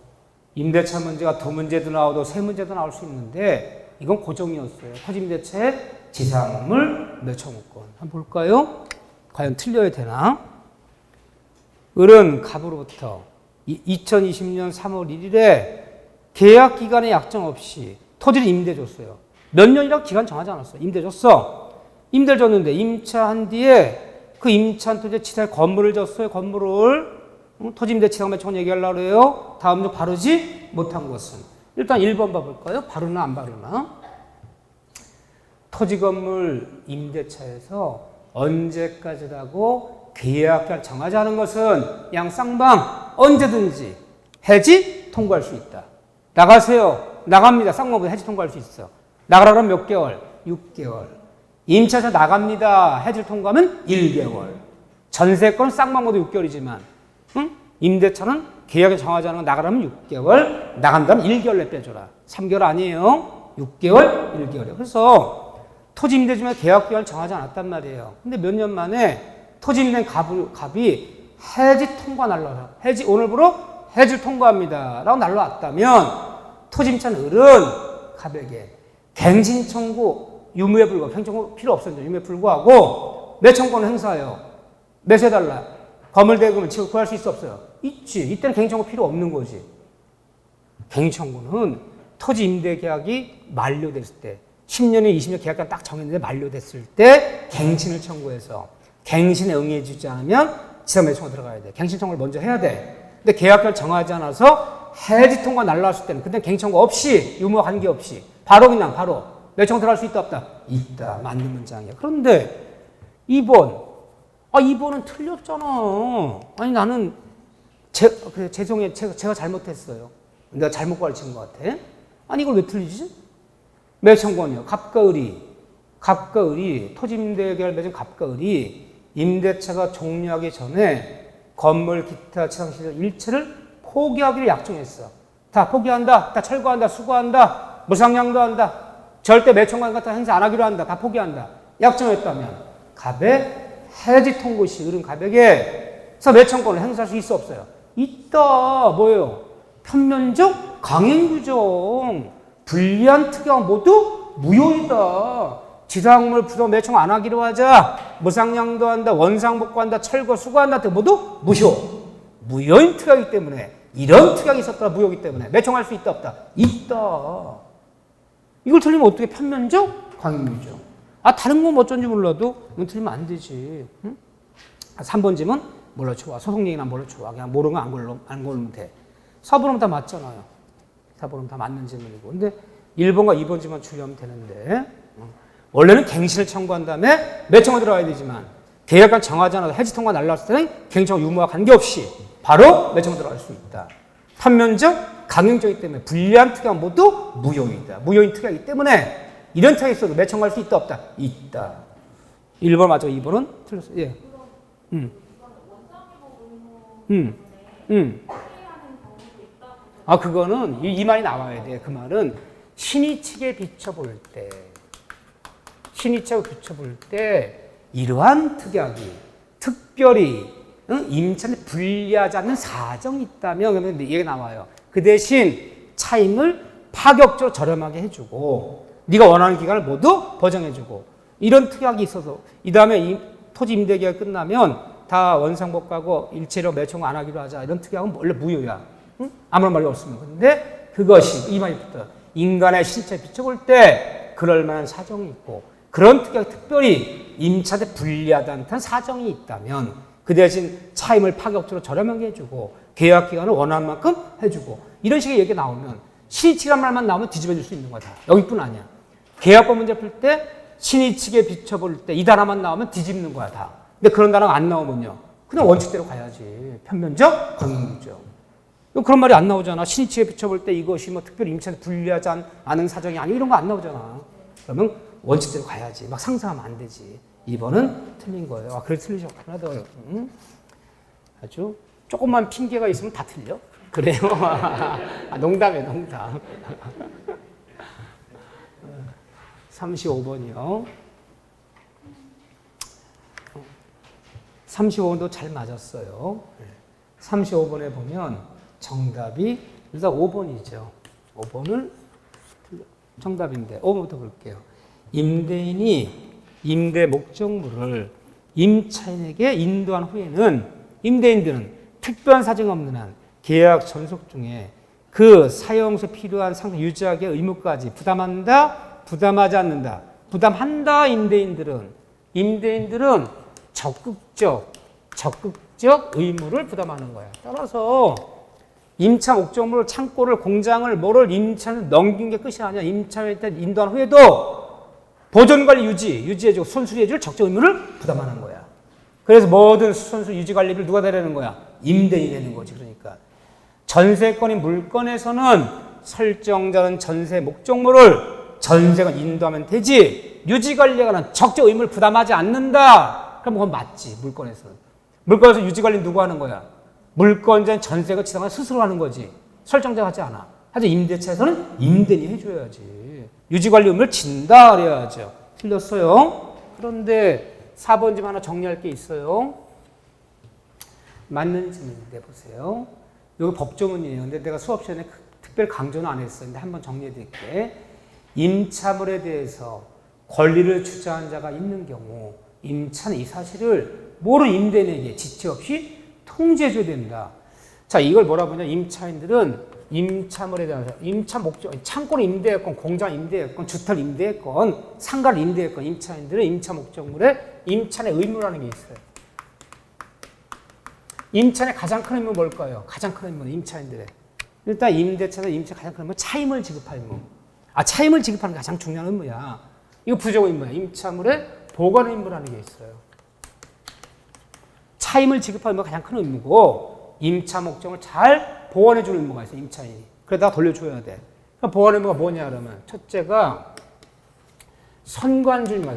임대차 문제가 2문제도 나오고 3문제도 나올 수 있는데 이건 고정이었어요. 토지임대차에 지상물 매청권. 한번 볼까요? 과연 틀려야 되나? 을은 갑으로부터 2020년 3월 1일에 계약 기간에 약정 없이 토지를 임대 줬어요. 몇 년이라고 기간 정하지 않았어. 임대 줬어. 임대를 줬는데 임차한 뒤에 그 임차한 토지에 지상에 건물을 줬어요. 건물을. 토지임대 지상매청권 얘기하려고 그래요. 다음 중 바르지 못한 것은. 일단 1번 봐볼까요? 바르나 안 바르나? 토지건물 임대차에서 언제까지라고 계약기간 정하지 않은 것은 양 쌍방 언제든지 해지 통과할 수 있다. 나가세요. 나갑니다. 쌍방보다 해지 통과할 수 있어. 나가라 그러면 몇 개월? 6개월. 임차에서 나갑니다. 해지 통과하면 1개월. 전세권은 쌍방모두 6개월이지만 임대차는 계약에 정하지 않은 거 나가라면 6개월, 나간다면 1개월 내 빼줘라. 3개월 아니에요. 6개월, 1개월이에요. 그래서 토지 임대 중에 계약 기간을 정하지 않았단 말이에요. 근데 몇 년 만에 토지 임대 갑이 해지 통과 날라서 해지 오늘부로 해지를 통과합니다. 라고 날라왔다면 토지 임차는 을은 갑에게 갱신 청구 유무에 불구하고 갱신 청구 필요 없었는데 유무에 불구하고 매청권을 행사해요. 매수해달라. 건물 대금을 지금 구할 수 있어 없어요? 있지. 이때는 갱신 청구 필요 없는 거지. 갱신 청구는 토지 임대 계약이 만료됐을 때 10년에 20년 계약기간 딱 정했는데 만료됐을 때 갱신을 청구해서 갱신에 응해주지 않으면 지상매청으로 들어가야 돼. 갱신 청구를 먼저 해야 돼. 근데 계약기간을 정하지 않아서 해지 통과 날라왔을 때는 그때 갱신 청구 없이 유무와 관계없이 바로 매청 들어갈 수 있다 없다? 있다. 맞는 문장이야. 그런데 2번 2번은 틀렸잖아. 아니 나는 죄송해요. 제가 잘못했어요. 내가 잘못 가르친 것 같아. 아니 이걸 왜 틀리지? 매청권이요. 갑과 을이 토지임대 계약을 맺은 갑과 을이 임대차가 종료하기 전에 건물 기타 지상시설 일체를 포기하기로 약정했어. 다 포기한다. 다 철거한다. 수거한다. 무상양도한다. 절대 매청권 같은 행사 안 하기로 한다. 다 포기한다. 약정했다면 갑의 해지 통고 시 을은 갑에게서 매청권을 행사할 수 있어 없어요? 있다. 뭐예요? 편면적 강행규정. 불리한 특약 모두 무효이다. 지상물 부도 매청 안 하기로 하자. 무상양도한다. 원상복구한다. 철거 수거한다. 등 모두 무효. 무효인 특약이기 때문에 이런 특약이 있었더라. 무효이기 때문에 매청할 수 있다 없다? 있다. 이걸 틀리면 어떻게 편면적 강행규정. 다른 건 어쩐지 몰라도 이건 틀리면 안 되지. 응? 3번 지문 뭘로 좋아? 소속얘기나 뭘로 좋아? 그냥 모르는 거 안 고르면 돼. 4번은 다 맞잖아요. 4번은 다 맞는 지문이고. 근데 1번과 2번 지문 추리하면 되는데 원래는 갱신을 청구한 다음에 매청을 들어가야 되지만 계약을 정하지 않아서 해지 통과 날라왔을 때는 갱신과 유무와 관계없이 바로 매청을 들어갈 수 있다. 판면적, 강행적이기 때문에 불리한 특약은 모두 무효이다. 무효인 특약이기 때문에 이런 특약이 있어도 매청할 수 있다 없다? 있다. 1번 맞아. 2번은 틀렸어. 예. 아, 그거는 이 말이 나와야 돼. 그 말은 신의측에 비춰볼 때, 이러한 특약이 특별히 임차인에 불리하지 않는 사정이 있다면 그러면 얘기가 나와요. 그 대신 차임을 파격적으로 저렴하게 해주고 네가 원하는 기간을 모두 보장해주고 이런 특약이 있어서 이 다음에 토지 임대계약이 끝나면 다 원상복구하고 일체로 매청 안 하기로 하자. 이런 특약은 원래 무효야. 응? 아무런 말이 없으면. 근데 그것이 이 말이 붙어. 인간의 신체에 비춰볼 때 그럴 만한 사정이 있고 그런 특약이 특별히 임차인에 불리하다는 사정이 있다면 그 대신 차임을 파격적으로 저렴하게 해주고 계약 기간을 원하는 만큼 해주고 이런 식의 얘기가 나오면 신의측이란 말만 나오면 뒤집어질 수 있는 거다. 여기뿐 아니야. 계약법 문제 풀 때 신의측에 비춰볼 때 이 단어만 나오면 뒤집는 거야 다. 근데 그런 단어가 안 나오면요. 그냥 원칙대로 가야지. 편면적, 강행적. 그런 말이 안 나오잖아. 신의측에 비춰볼 때 이것이 뭐 특별히 임차인에 불리하지 않은 사정이 아니고 이런 거 안 나오잖아. 그러면 원칙대로 가야지. 막 상상하면 안 되지. 2번은 틀린 거예요. 아, 그래 틀리셨구나. 아주 조금만 핑계가 있으면 다 틀려. 그래요. 아, 농담이에요, 농담. 35번이요. 35번도 잘 맞았어요. 35번에 보면 정답이 일단 5번이죠. 5번을 정답인데 5번부터 볼게요. 임대인이 임대 목적물을 임차인에게 인도한 후에는 임대인들은 특별한 사정이 없는 한 계약 전속 중에 그 사용서 필요한 상태 유지하기 의무까지 부담한다, 부담하지 않는다. 부담한다. 임대인들은 적극적 의무를 부담하는 거야. 따라서 임차 목적물 창고를 공장을 뭐를 임차인을 넘긴 게 끝이 아니야. 임차인한테 인도한 후에도 보존관리 유지해주고 손수리해줄 적정 의무를 부담하는 거야. 그래서 모든 손수 유지 관리를 누가 대라는 거야? 임대인이 되는 거지. 그러니까 전세권인 물건에서는 설정자는 전세 목적물을 전세가 인도하면 되지 유지 관리에 관한 적정 의무를 부담하지 않는다. 그럼 그건 맞지. 물건에서는. 물건에서 유지 관리 누가 하는 거야? 물건자는 전세가 지상을 스스로 하는 거지. 설정자가 하지 않아. 하지만 임대차에서는 임대인이 해줘야지. 유지관리 의무를 진다 그래야죠. 틀렸어요. 그런데 4번 좀 하나 정리할 게 있어요. 맞는 질문인데 보세요. 여기 법조문이에요. 근데 내가 수업 시간에 특별 강조는 안 했어요. 근데 한번 정리해 드릴게. 임차물에 대해서 권리를 주장한 자가 있는 경우 임차는 이 사실을 모르는 임대인에게 지체 없이 통지해 줘야 된다. 자, 이걸 뭐라 보냐? 임차인들은 임차물에 대해서 임차 목적, 창고를 임대했건 공장 임대했건 주택을 임대했건 상가를 임대했건 임차인들은 임차 목적물에 임차의 의무라는 게 있어요. 임차의 가장 큰 의무는 뭘까요? 가장 큰 의무는 임차인들의. 일단 임대차에서 임차의 가장 큰 의무는 차임을 지급할 의무. 아, 차임을 지급하는 게 가장 중요한 의무야. 이거 부족 의무야. 임차물의 보관 의무라는 게 있어요. 차임을 지급하는 의무가 가장 큰 의무고 임차 목적을 잘 보완해 주는 의무가 있어요. 임차인이. 그러다가 돌려줘야 돼. 그러니까 보완 의무가 뭐냐 그러면 첫째가 선관주의입니다.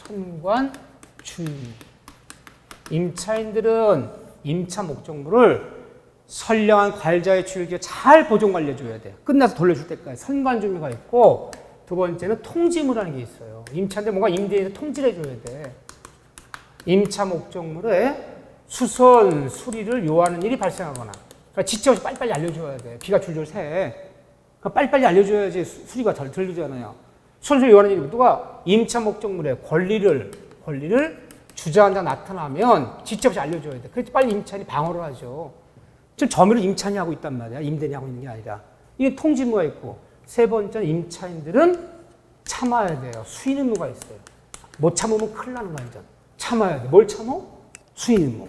선관주의. 임차인들은 임차 목적물을 선량한 관리자의 주의에 잘 보존 관리해 줘야 돼. 끝나서 돌려줄 때까지 선관주의가 있고 두 번째는 통지무라는 게 있어요. 임차인들 뭔가 임대인한테 통지를 해줘야 돼. 임차 목적물에 수선, 수리를 요하는 일이 발생하거나 그러니까 지체 없이 빨리빨리 알려줘야 돼. 비가 줄줄 새. 그러니까 빨리빨리 알려줘야지 수리가 잘 들리잖아요. 수선수리 요하는 일이 누가 임차 목적물에 권리를 주장한 자 나타나면 지체 없이 알려줘야 돼. 그래서 빨리 임차인이 방어를 하죠. 지금 점유를 임차인이 하고 있단 말이야. 임대인이 하고 있는 게 아니라. 이게 통지무가 있고 세 번째는 임차인들은 참아야 돼요. 수인 의무가 있어요. 못 참으면 큰일 나는 거야. 참아야 돼. 뭘 참어? 수인 의무.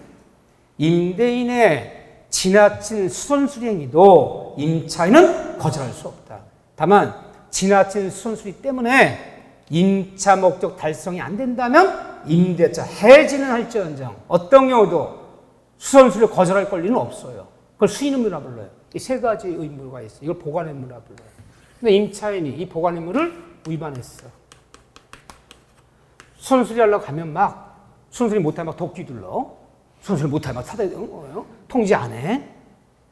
임대인의 지나친 수선수리 행위도 임차인은 거절할 수 없다. 다만 지나친 수선수리 때문에 임차 목적 달성이 안 된다면 임대차 해지는 할지언정 어떤 경우도 수선수리를 거절할 권리는 없어요. 그걸 수인 의무라 불러요. 이 세 가지 의무가 있어요. 이걸 보관 의무라 불러요. 근데 임차인이 이 보관 의무를 위반했어. 수선수리 하려고 가면 막 수선수리 못하면 막 도끼 둘러. 수선수리 못하면 막 사다 통지 안 해.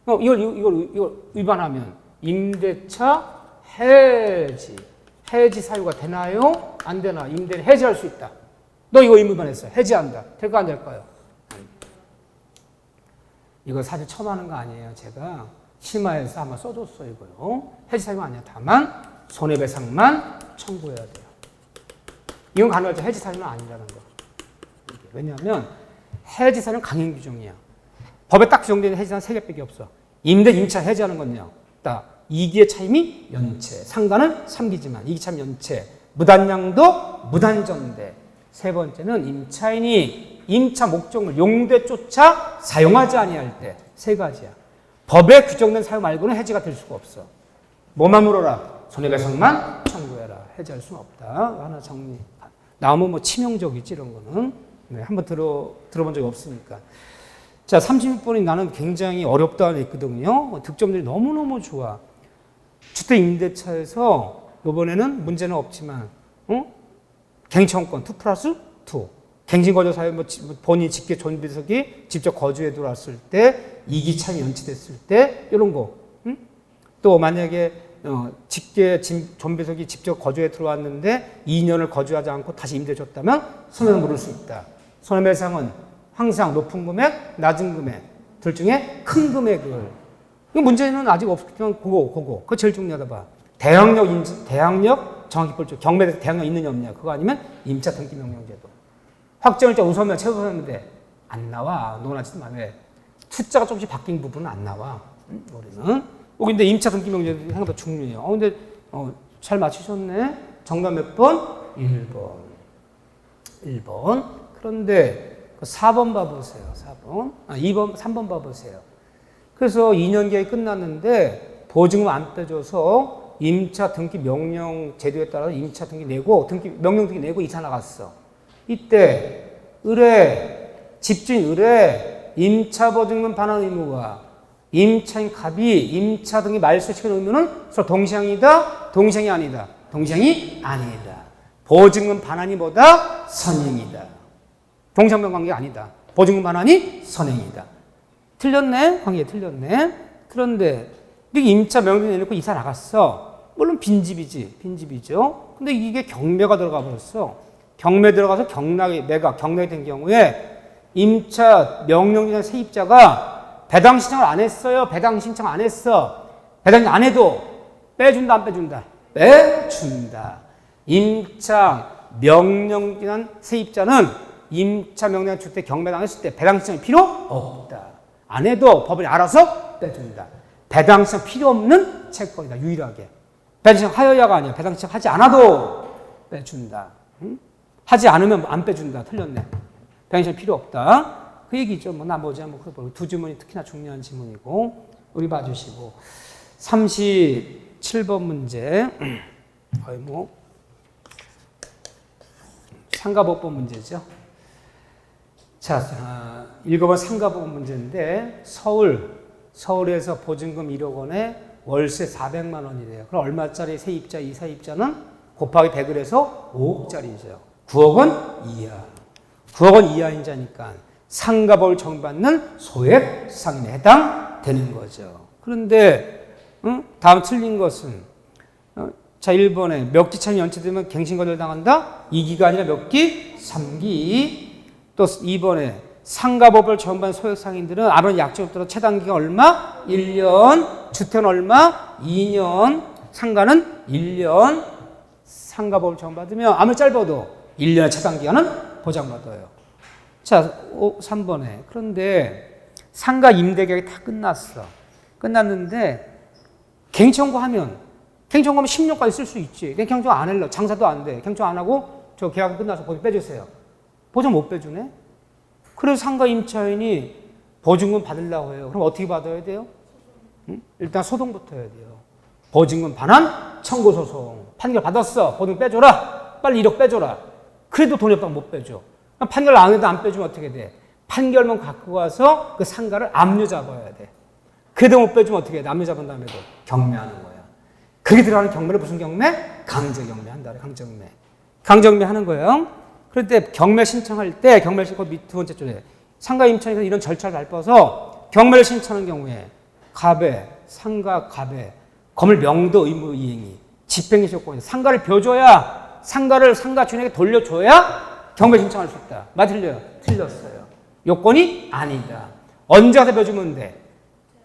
이걸 위반하면 임대차 해지 사유가 되나요? 안 되나? 임대를 해지할 수 있다. 너 이거 의무 위반했어. 해지한다. 될까 안 될까요? 이거 사실 처음 하는 거 아니에요. 제가 심화해서 한번 써줬어요. 이거요. 해지 사유가 아니야. 다만 손해배상만 청구해야 돼요. 이건 가능하죠. 해지 사유는 아니라는 거. 왜냐하면 해지 사유는 강행 규정이야. 법에 딱 규정되는 해지 사유는 3개밖에 없어. 임대, 임차 해지하는 건요. 딱 2기의 차임이 연체, 상가는 3기지만 2기 차임 연체, 무단양도, 무단정대. 세 번째는 임차인이 임차 목적물 용도조차 사용하지 아니할 때. 3가지야. 법에 규정된 사유 말고는 해지가 될 수가 없어. 뭐만 물어라? 손해배상만 청구해라. 해지할 수는 없다. 하나 정리. 나오면 뭐 치명적이지 이런 거는. 네, 한번 들어본 적이 없으니까. 자, 36번이 나는 굉장히 어렵다고 했거든요. 득점들이 너무너무 좋아. 주택임대차에서 이번에는 문제는 없지만 갱청권 2+2 갱신거주 사유 본인이 직계 존비석이 직접 거주해 들어왔을 때 2기 차임이 연체됐을 때 이런 거. 또 만약에 직계 존비석이 직접 거주해 들어왔는데 2년을 거주하지 않고 다시 임대 줬다면 손해를 물을 수 있다. 손해배상은 항상 높은 금액, 낮은 금액 둘 중에 큰 금액을. 이 문제는 아직 없겠지만 그거 제일 중요하다 봐. 대항력 정확히 볼 줄 경매에서 대항력 있느냐 없느냐 그거 아니면 임차 등기 명령제도. 확정일자 우선면 최우선면 돼. 안 나와. 논하지도 마. 왜? 숫자가 조금씩 바뀐 부분은 안 나와. 우리는. 근데 임차 등기 명령제도 생각보다 중요해요. 근데 잘 맞추셨네. 정답 몇 번? 1번. 그런데 4번 봐보세요. 4번. 3번 봐보세요. 그래서 2년 계획이 끝났는데 보증금 안 빼줘서 임차 등기 명령 제도에 따라서 임차 등기 내고 명령 등기 내고 이사 나갔어. 이때 집주인 의뢰 임차 보증금 반환 의무와 임차인 갑이 임차 등기 말소시키는 의무는 서로 동시행이다, 동시행이 아니다. 동시행이 아니다. 보증금 반환이 뭐다? 선행이다. 동시행명 관계가 아니다. 보증금 반환이 선행이다. 틀렸네? 관계 틀렸네. 그런데 임차 명령 내놓고 이사 나갔어. 물론 빈집이죠. 근데 이게 경매가 들어가 버렸어. 경매 들어가서 경락이 된 경우에 임차 명령기관 세입자가 배당 신청을 안 했어요. 배당 신청 안 했어. 배당 안 해도 빼준다 안 빼준다? 빼준다. 임차 명령기관 세입자는 임차 명령 주택 경매당했을 때 배당 신청이 필요 없다. 안 해도 법원이 알아서 빼준다. 배당 신청 필요 없는 채권이다. 유일하게. 배당 신청 하여야가 아니야. 배당 신청 하지 않아도 빼준다. 하지 않으면 안 빼준다. 틀렸네. 배당 신청 필요 없다. 그 얘기죠. 나머지 한번 그래보고 두 지문이 특히나 중요한 지문이고 우리 봐주시고 37번 문제 거의 상가법법 문제죠. 자, 읽어본 상가법법 문제인데 서울에서 보증금 1억 원에 월세 400만 원이래요. 그럼 얼마짜리 세입자, 이사입자는 곱하기 100을 해서 5억짜리죠. 9억 원 이하. 9억 원 이하인 자니까 상가법을 적용받는 소액 상인에 해당되는 거죠. 그런데 다음 틀린 것은 자 1번에 몇 기 차임이 연체되면 갱신거절 당한다. 2기가 아니라 몇 기? 3기. 또 2번에 상가법을 적용받는 소액 상인들은 아무런 약정 없더라도 최단기가 얼마? 1년. 주택은 얼마? 2년. 상가는 1년. 상가법을 적용받으면 아무리 짧아도 1년의 최단기간은 보장받아요. 자, 3번에. 그런데 상가 임대계약이 다 끝났어. 끝났는데 갱청구하면 10년까지 쓸 수 있지. 갱청구 안 할래. 장사도 안 돼. 갱청 안 하고 저 계약 끝나서 보증 빼주세요. 보증 못 빼주네? 그래서 상가 임차인이 보증금 받으려고 해요. 그럼 어떻게 받아야 돼요? 응? 일단 소송부터 해야 돼요. 보증금 반환 청구 소송. 판결 받았어. 보증금 빼줘라. 빨리 1억 빼줘라. 그래도 돈이 없다고 못 빼줘. 판결 안 해도 안 빼주면 어떻게 돼? 판결만 갖고 가서 그 상가를 압류 잡아야 돼. 그래도 못 빼주면 어떻게 해? 압류 잡은 다음에도 경매하는 거야. 그게 들어가는 경매를 무슨 경매? 강제 경매 한다. 강제 경매. 강제 경매 하는 거예요. 그럴 때 경매 신청할 때 경매 신청 두 번째 줄에 상가 임차인이 이런 절차를 밟아서 경매를 신청하는 경우에 갑에 상가 갑에 건물 명도 의무 이행이 집행의 조건이 상가를 벼줘야 상가를 상가 주인에게 돌려줘야 경매 신청할 수 있다. 맞 틀려요? 틀렸어요. 요건이 아니다. 언제 가서 벼주면 돼?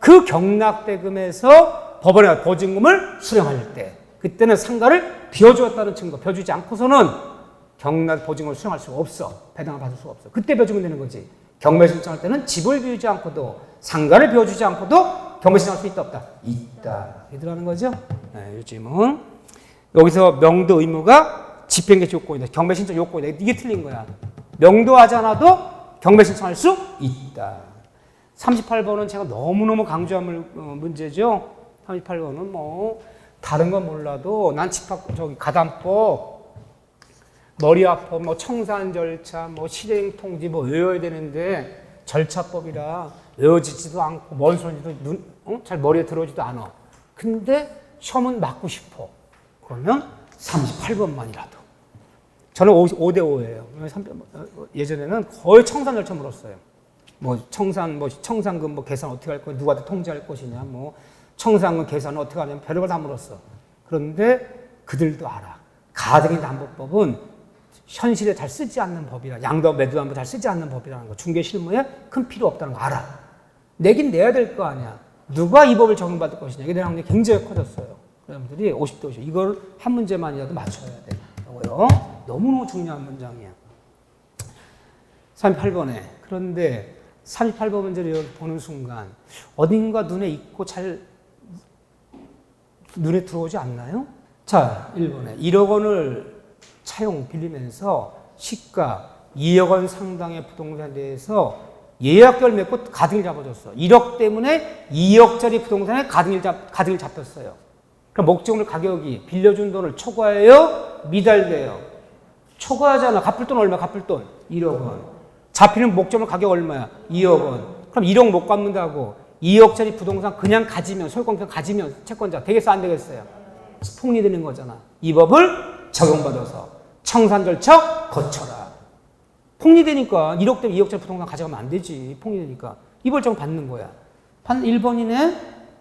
그 경락대금에서 법원에 보증금을 수령할 때 그때는 상가를 벼주었다는 증거 벼주지 않고서는 경락 보증금을 수령할 수가 없어. 배당을 받을 수가 없어. 그때 벼주면 되는 거지. 경매 신청할 때는 집을 비우지 않고도 상가를 비워주지 않고도 경매 신청할 수 있다 없다? 있다. 이렇게 들어가는 거죠. 네, 요즘은 여기서 명도 의무가 집행개시 요건이다. 경매 신청 요건이다. 이게 틀린 거야. 명도하지 않아도 경매 신청할 수 있다. 38번은 제가 너무너무 강조한 문제죠. 38번은 뭐 다른 건 몰라도 난 가담법 머리 아파, 뭐 청산 절차, 뭐 실행 통지 뭐 외워야 되는데 절차법이라 외워지지도 않고 뭔 소리도 잘 머리에 들어오지도 않아. 근데 시험은 맞고 싶어. 그러면 38번만이라도. 저는 5대5예요. 예전에는 거의 청산 절차 물었어요. 청산금 계산 어떻게 할 거냐, 누구한테 통지할 것이냐, 청산금 계산은 어떻게 하냐면 별걸 다 물었어. 그런데 그들도 알아. 가등기 담보법은 현실에 잘 쓰지 않는 법이라, 양도하고 매도담보 잘 쓰지 않는 법이라는 거, 중개 실무에 큰 필요 없다는 거 알아. 내긴 내야 될 거 아니야. 누가 이 법을 적용받을 것이냐. 이게 내 확률이 굉장히 커졌어요. 여러분들이 50대 50. 이걸 한 문제만이라도 맞춰야 돼. 이거요. 너무너무 중요한 문장이야. 38번에. 그런데 38번 문제를 보는 순간 어딘가 눈에 익고 잘 눈에 들어오지 않나요? 자, 1번에 1억 원을 차용 빌리면서 시가 2억 원 상당의 부동산에 대해서 예약결 맺고 가등기를 잡아줬어. 1억 때문에 2억짜리 부동산에 가등기를 잡혔어요. 그럼 목적물 가격이 빌려준 돈을 초과해요? 미달돼요? 초과하잖아. 갚을 돈 얼마? 갚을 돈 1억 원. 잡히는 목적물 가격 얼마야? 2억 원. 그럼 1억 못 갚는다고 2억짜리 부동산 그냥 가지면, 소유권 가지면 채권자 되겠어? 안 되겠어요? 폭리되는 거잖아. 이 법을 적용받아서 청산 절차 거쳐라. 폭리되니까 1억 때문에 2억짜리 부동산 가져가면 안 되지. 폭리되니까. 이 법 적용 받는 거야. 1번이네?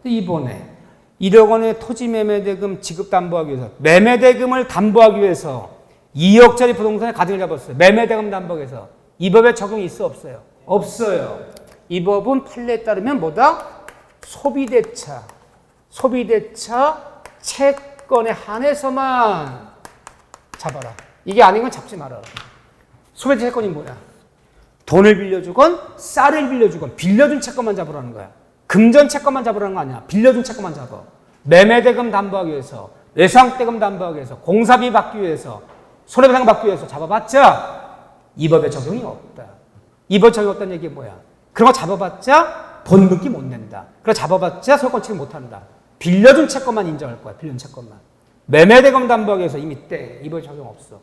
2번에 1억 원의 토지 매매대금 지급 담보하기 위해서 매매대금을 담보하기 위해서 2억짜리 부동산에 가등을 잡았어요. 매매대금 담보하기 위해서. 이 법에 적용이 있어 없어요? 없어요. 이 법은 판례에 따르면 뭐다? 소비대차 채권에 한해서만 잡아라. 이게 아닌 건 잡지 말아라. 소비대차 채권이 뭐야? 돈을 빌려주건 쌀을 빌려주건 빌려준 채권만 잡으라는 거야. 금전 채권만 잡으라는 거 아니야. 빌려준 채권만 잡아. 매매대금 담보하기 위해서, 외상대금 담보하기 위해서, 공사비 받기 위해서, 손해배상 받기 위해서 잡아봤자 이 법에 적용이 없다. 이 법에 적용이 없다는 얘기 뭐야? 그런 거 잡아봤자 본등기 못 낸다. 그래 잡아봤자 소유권 취득 못한다. 빌려준 채권만 인정할 거야. 빌려준 채권만. 매매대금 담보하기 위해서 이미 땡. 이 법에 적용 없어.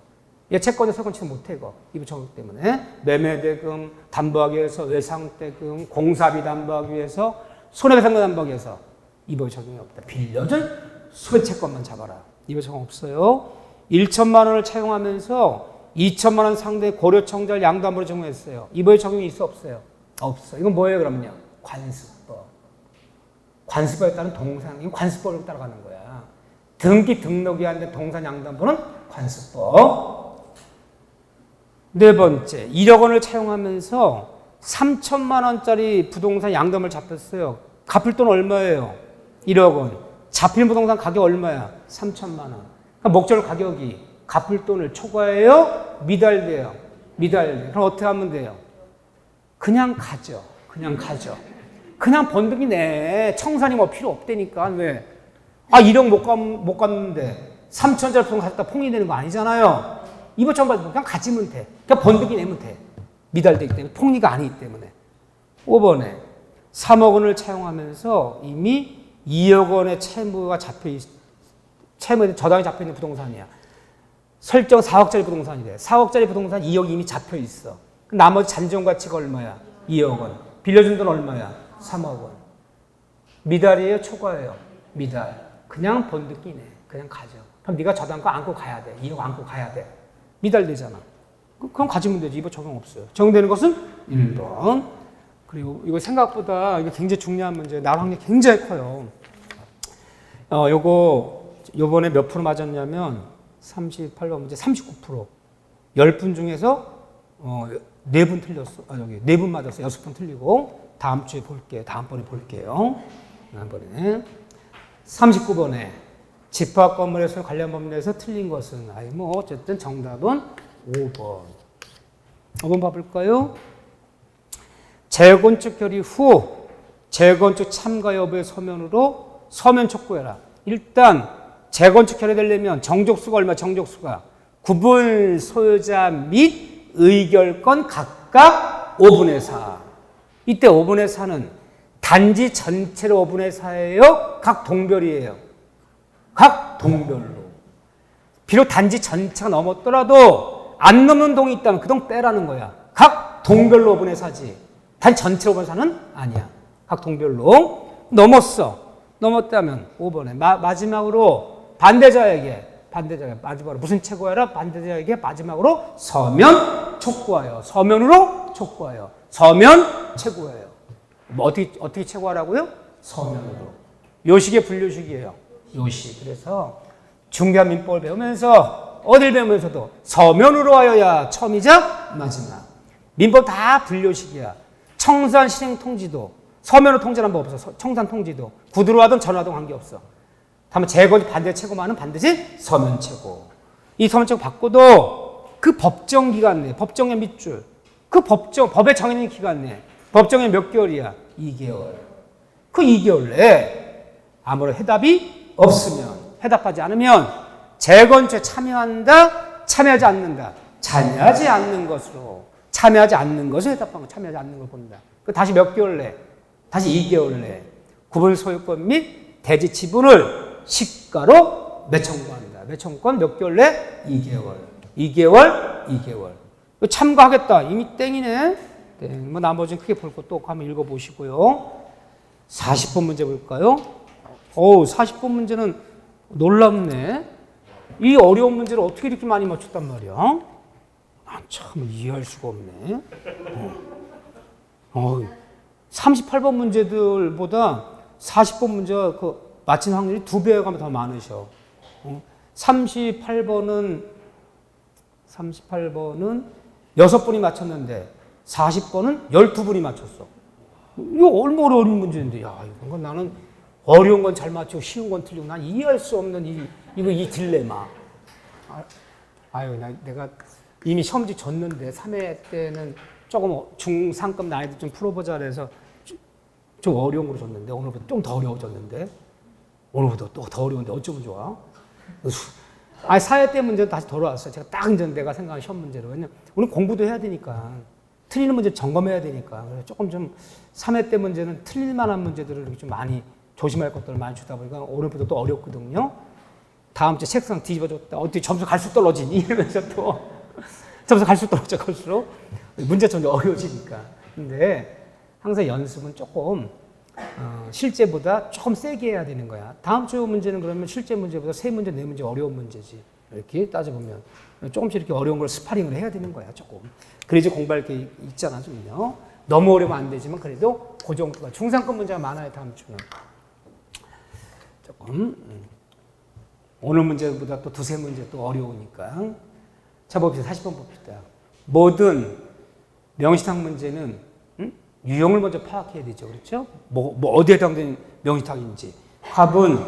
얘 채권에 소유권 취득 못해 이거. 이 법 적용 때문에. 매매대금 담보하기 위해서, 외상대금, 공사비 담보하기 위해서, 손해배상 담보하기 위해서 이 법에 적용이 없다. 빌려준 소유채권만 잡아라. 이 법에 적용 없어요. 1천만 원을 차용하면서 2천만 원 상대의 고려청자를 양도함으로 적용했어요. 이 법에 적용이 있어 없어요? 없어. 이건 뭐예요 그럼요? 관습법. 관습법에 따른 동산, 이건 관습법을 따라가는 거야. 등록이 안 된 동산 양도함보는 관습법. 네 번째, 1억 원을 차용하면서 3천만 원짜리 부동산 양도함을 잡혔어요. 갚을 돈 얼마예요? 1억 원. 잡힌 부동산 가격 얼마야? 3천만 원. 그러니까 목적물 가격이 갚을 돈을 초과해요? 미달돼요? 미달돼요. 그럼 어떻게 하면 돼요? 그냥 가죠. 그냥 번득이 내. 청산이 뭐 필요 없다니까. 왜? 1억 못 갚는데 3천짜리 부동산 갖다 폭리되는 거 아니잖아요. 이번 정부 그냥 가지면 돼. 그냥 번득이 내면 돼. 미달되기 때문에 폭리가 아니기 때문에. 5번에 3억 원을 차용하면서 이미 2억 원의 채무가 채무에 저당이 잡혀 있는 부동산이야. 설정 4억짜리 부동산이래. 4억짜리 부동산 2억 이미 잡혀 있어. 나머지 잔존 가치가 얼마야? 2억 원. 빌려준 돈 얼마야? 3억 원. 미달이에요? 초과예요? 미달. 그냥 번듯기네. 그냥 가져. 그럼 네가 저당권 안고 가야 돼. 2억 안고 가야 돼. 미달되잖아. 그럼 가지면 되지. 이거 적용 없어요. 적용되는 것은 1번. 그리고 이거 생각보다 이거 굉장히 중요한 문제. 나올 확률이 굉장히 커요. 요번에 몇 프로 맞았냐면 38번 문제 39%. 10분 중에서 4분 틀렸어. 4분 맞았어. 6분 틀리고. 다음 주에 볼게요. 다음번에 볼게요. 다음번에. 39번에 집합 건물에서 관련 법률에서 틀린 것은 어쨌든 정답은 5번. 5번 봐볼까요? 재건축 결의 후 재건축 참가 여부의 서면으로 서면 촉구해라. 일단 재건축 결의되려면 정족수가 얼마? 정족수가 구분 소유자 및 의결권 각각 5분의 4. 이때 5분의 4는 단지 전체로 5분의 4예요? 각 동별이에요? 각 동별로. 비록 단지 전체가 넘었더라도 안 넘는 동이 있다면 그 동 빼라는 거야. 각 동별로 5분의 4지. 단지 전체로 5분의 4는 아니야. 각 동별로. 넘었다면 5번에 마지막으로 반대자에게 마지막으로 무슨 최고하라? 반대자에게 마지막으로 서면 촉구하여. 서면으로 촉구하여. 서면 최고예요. 어떻게 최고하라고요? 서면으로. 요식의 분류식이에요. 요식. 그래서 중개한 민법을 배우면서 어딜 배우면서도 서면으로 하여야 처음이자 마지막. 민법 다 분류식이야. 청산 실행 통지도 서면으로 통지하는 법 없어. 청산 통지도 구두로 하든 전화든 관계없어. 다만 재건축 반대 최고만은 반드시 서면 최고. 이 서면 최고 받고도 그 법정 기간 내, 법정의 밑줄, 그 법에 정해진 기간 내, 법정의 몇 개월이야? 2개월. 그 2개월 내에 아무런 해답이 없으면, 해답하지 않으면 재건축에 참여한다, 참여하지 않는다. 참여하지 않는 것으로, 참여하지 않는 것을 해답하고 참여하지 않는 걸 본다. 그 다시 몇 개월 내, 다시 2개월 내 구분 소유권 및 대지 지분을 시가로 매청구한다. 매청권 몇 개월 내? 2개월. 2개월. 참가하겠다. 이미 땡이네. 땡. 나머지는 크게 볼 것도 없고 한번 읽어보시고요. 40번 문제 볼까요? 40번 문제는 놀랍네. 이 어려운 문제를 어떻게 이렇게 많이 맞췄단 말이야? 난 참 이해할 수가 없네. 38번 문제들보다 40번 문제가 맞힌 확률이 2배가 더 많으셔. 38번은 6분이 맞췄는데 40번은 12분이 맞췄어. 이거 얼마나 어려운 문제인데, 야, 이건 나는 어려운 건 잘 맞추고 쉬운 건 틀리고 난 이해할 수 없는 이 딜레마. 내가 이미 시험지 줬는데 3회 때는 조금 중상급 난이도 좀 풀어보자 그래서 좀 어려운 걸로 줬는데 오늘부터 좀 더 어려워졌는데 오늘부터 또 더 어려운데 어쩌면 좋아? 4회 때 문제는 다시 돌아왔어요. 제가 딱 이제 내가 생각한 시험 문제로. 왜냐면 오늘 공부도 해야 되니까 틀리는 문제 점검해야 되니까 그래서 조금 좀 3회 때 문제는 틀릴 만한 문제들을 이렇게 좀 많이 조심할 것들을 많이 주다 보니까 오늘부터 또 어렵거든요. 다음 주에 책상 뒤집어줬다. 어떻게 점수 갈수록 떨어지니? 이러면서 또 점수 갈수록 떨어져 갈수록 문제 점점 어려워지니까. 근데 항상 연습은 조금 실제보다 조금 세게 해야 되는 거야. 다음 주 문제는 그러면 실제 문제보다 3문제, 4문제 어려운 문제지. 이렇게 따져보면 조금씩 이렇게 어려운 걸 스파링을 해야 되는 거야. 조금. 그래야지 공부할 게 있잖아. 좀요. 너무 어려우면 안 되지만 그래도 그 정도가 중상급 문제가 많아요. 다음 주는. 조금. 오늘 문제보다 또 2-3문제 또 어려우니까. 자, 봅시다. 40번 봅시다. 모든 명시탁 문제는 유형을 먼저 파악해야 되죠. 그렇죠? 어디에 해당되는 명시탁인지. 갑은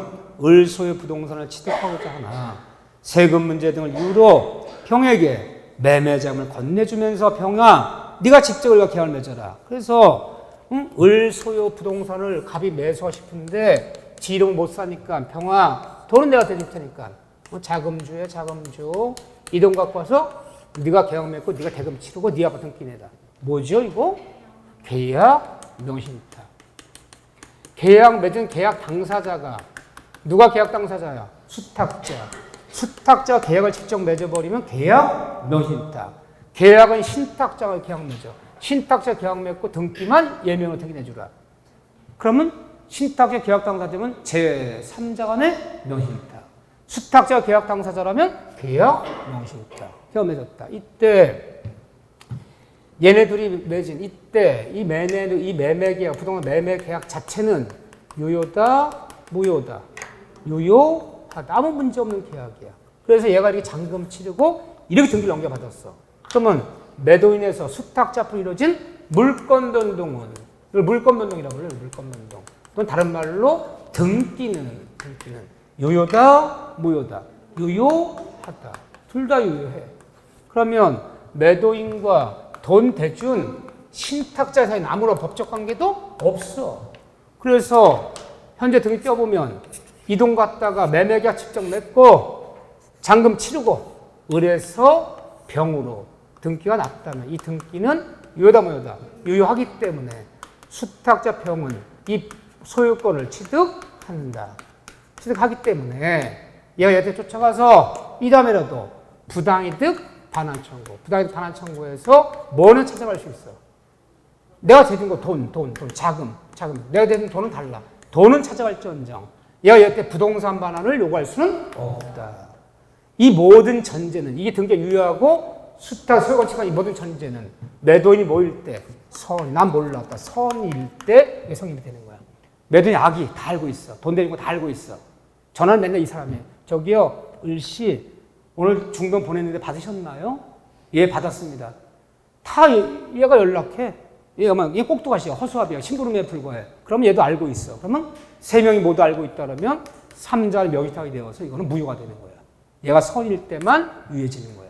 을소의 부동산을 취득하고자 하나 세금 문제 등을 이유로 평에게 매매자금을 건네주면서 평아 네가 직접 을과 계약을 맺어라. 그래서 을소유 부동산을 갑이 매수하고 싶은데 지 이름을 못 사니까 평아 돈은 내가 대줄 테니까 자금주에 자금주 이 돈 갖고 와서 네가 계약 맺고 네가 대금 치르고 네 아파트는 끼내다. 뭐죠, 이거? 계약 명의신탁. 계약 맺은 계약 당사자가 누가 계약 당사자야? 수탁자. 수탁자 계약을 직접 맺어버리면 계약 명의신탁. 계약은 신탁자가 계약 맺어. 신탁자 계약 맺고 등기만 예명을 확인해주라. 그러면 신탁자 계약 당사자면 제3자 간의 명의신탁. 수탁자 계약 당사자라면 계약 명의신탁. 계약 맺었다. 이때 얘네들이 맺은 이때 이 매매 계약, 부동산 매매 계약 자체는 유효다, 무효다. 유효하다. 아무 문제 없는 계약이야. 그래서 얘가 이렇게 잔금 치르고 이렇게 등기를 넘겨받았어. 그러면 매도인에서 수탁자 앞으로 이루어진 물권 변동은 이걸 물권 변동이라고 불러요. 물권 변동. 또는 다른 말로 등기는 유효다, 무효다. 유효하다. 둘 다 유효해. 그러면 매도인과 돈 대준 신탁자 사이에는 아무런 법적 관계도 없어. 그래서 현재 등기 떼어보면 이 돈 갖다가 매매계약 직접 맺고 잔금 치르고 을에서 병으로 등기가 났다면 이 등기는 유효다, 무효다. 유효하기 때문에 수탁자 병은 이 소유권을 취득한다. 취득하기 때문에 얘가 얘한테 쫓아가서 이 다음에라도 부당이득 반환 청구. 부당이득 반환 청구에서 뭐는 찾아갈 수 있어? 내가 대준 거 돈, 자금. 내가 대준 돈은 달라. 돈은 찾아갈지언정 얘가 얘한테 부동산 반환을 요구할 수는 없다. 이 모든 전제는 이게 등기가 유효하고 수탁 소유권 취득한 이 모든 전제는 매도인이 뭐일 때? 난 몰랐다. 선일 때 이게 성립이 되는 거야. 매도인이 악이 다 알고 있어. 돈 되는 거 다 알고 있어. 전화를 맨날 이 사람이 저기요, 을씨 오늘 중돈 보냈는데 받으셨나요? 예, 받았습니다. 다 얘가 연락해. 얘 꼭두가시야. 허수아비야. 심부름에 불과해. 그러면 얘도 알고 있어. 그러면 세 명이 모두 알고 있다면 3자의 명의탁이 되어서 이거는 무효가 되는 거야. 얘가 선일 때만 유효해지는 거야.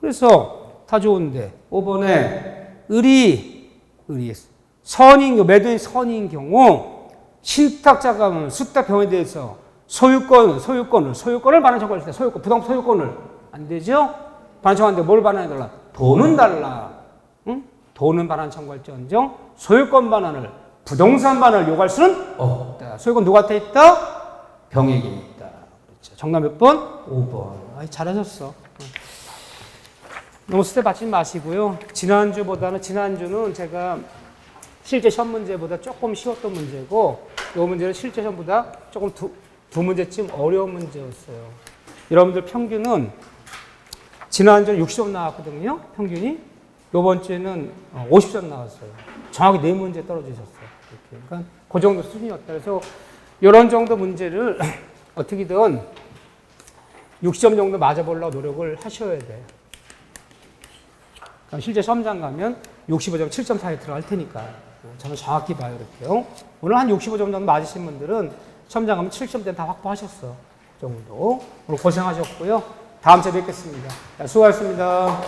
그래서 다 좋은데 5번에 을이 선인, 매도인 선인 경우 신탁자가 수탁 병에 대해서 소유권을 반환 청구할 때 부동산 소유권을 안 되죠? 반환 청구하는데 뭘 반환해달라? 돈은 달라. 응? 돈은 반환 청구할지언정 소유권 반환을 부동산 반환을 요구할 수는 없다. 소유권 누구한테 있다? 병에게 있다. 그렇죠. 정답 몇 번? 5번. 잘하셨어. 너무 스텝 받지 마시고요. 지난주는 제가 실제 시험 문제보다 조금 쉬웠던 문제고 이 문제는 실제 시험보다 조금 두 문제쯤 어려운 문제였어요. 여러분들 평균은 지난주는 60점 나왔거든요. 평균이. 이번 주에는 50점 나왔어요. 정확히 4문제 떨어지셨어요. 이렇게. 그러니까 그 정도 수준이었다. 그래서 이런 정도 문제를 어떻게든 60점 정도 맞아보려고 노력을 하셔야 돼요. 실제 시험장 가면 65점, 7점 사이에 들어갈 테니까. 저는 정확히 봐요. 이렇게요. 오늘 한 65점 정도 맞으신 분들은 시험장 가면 7점대는 다 확보하셨어. 그 정도. 오늘 고생하셨고요. 다음 주에 뵙겠습니다. 수고하셨습니다.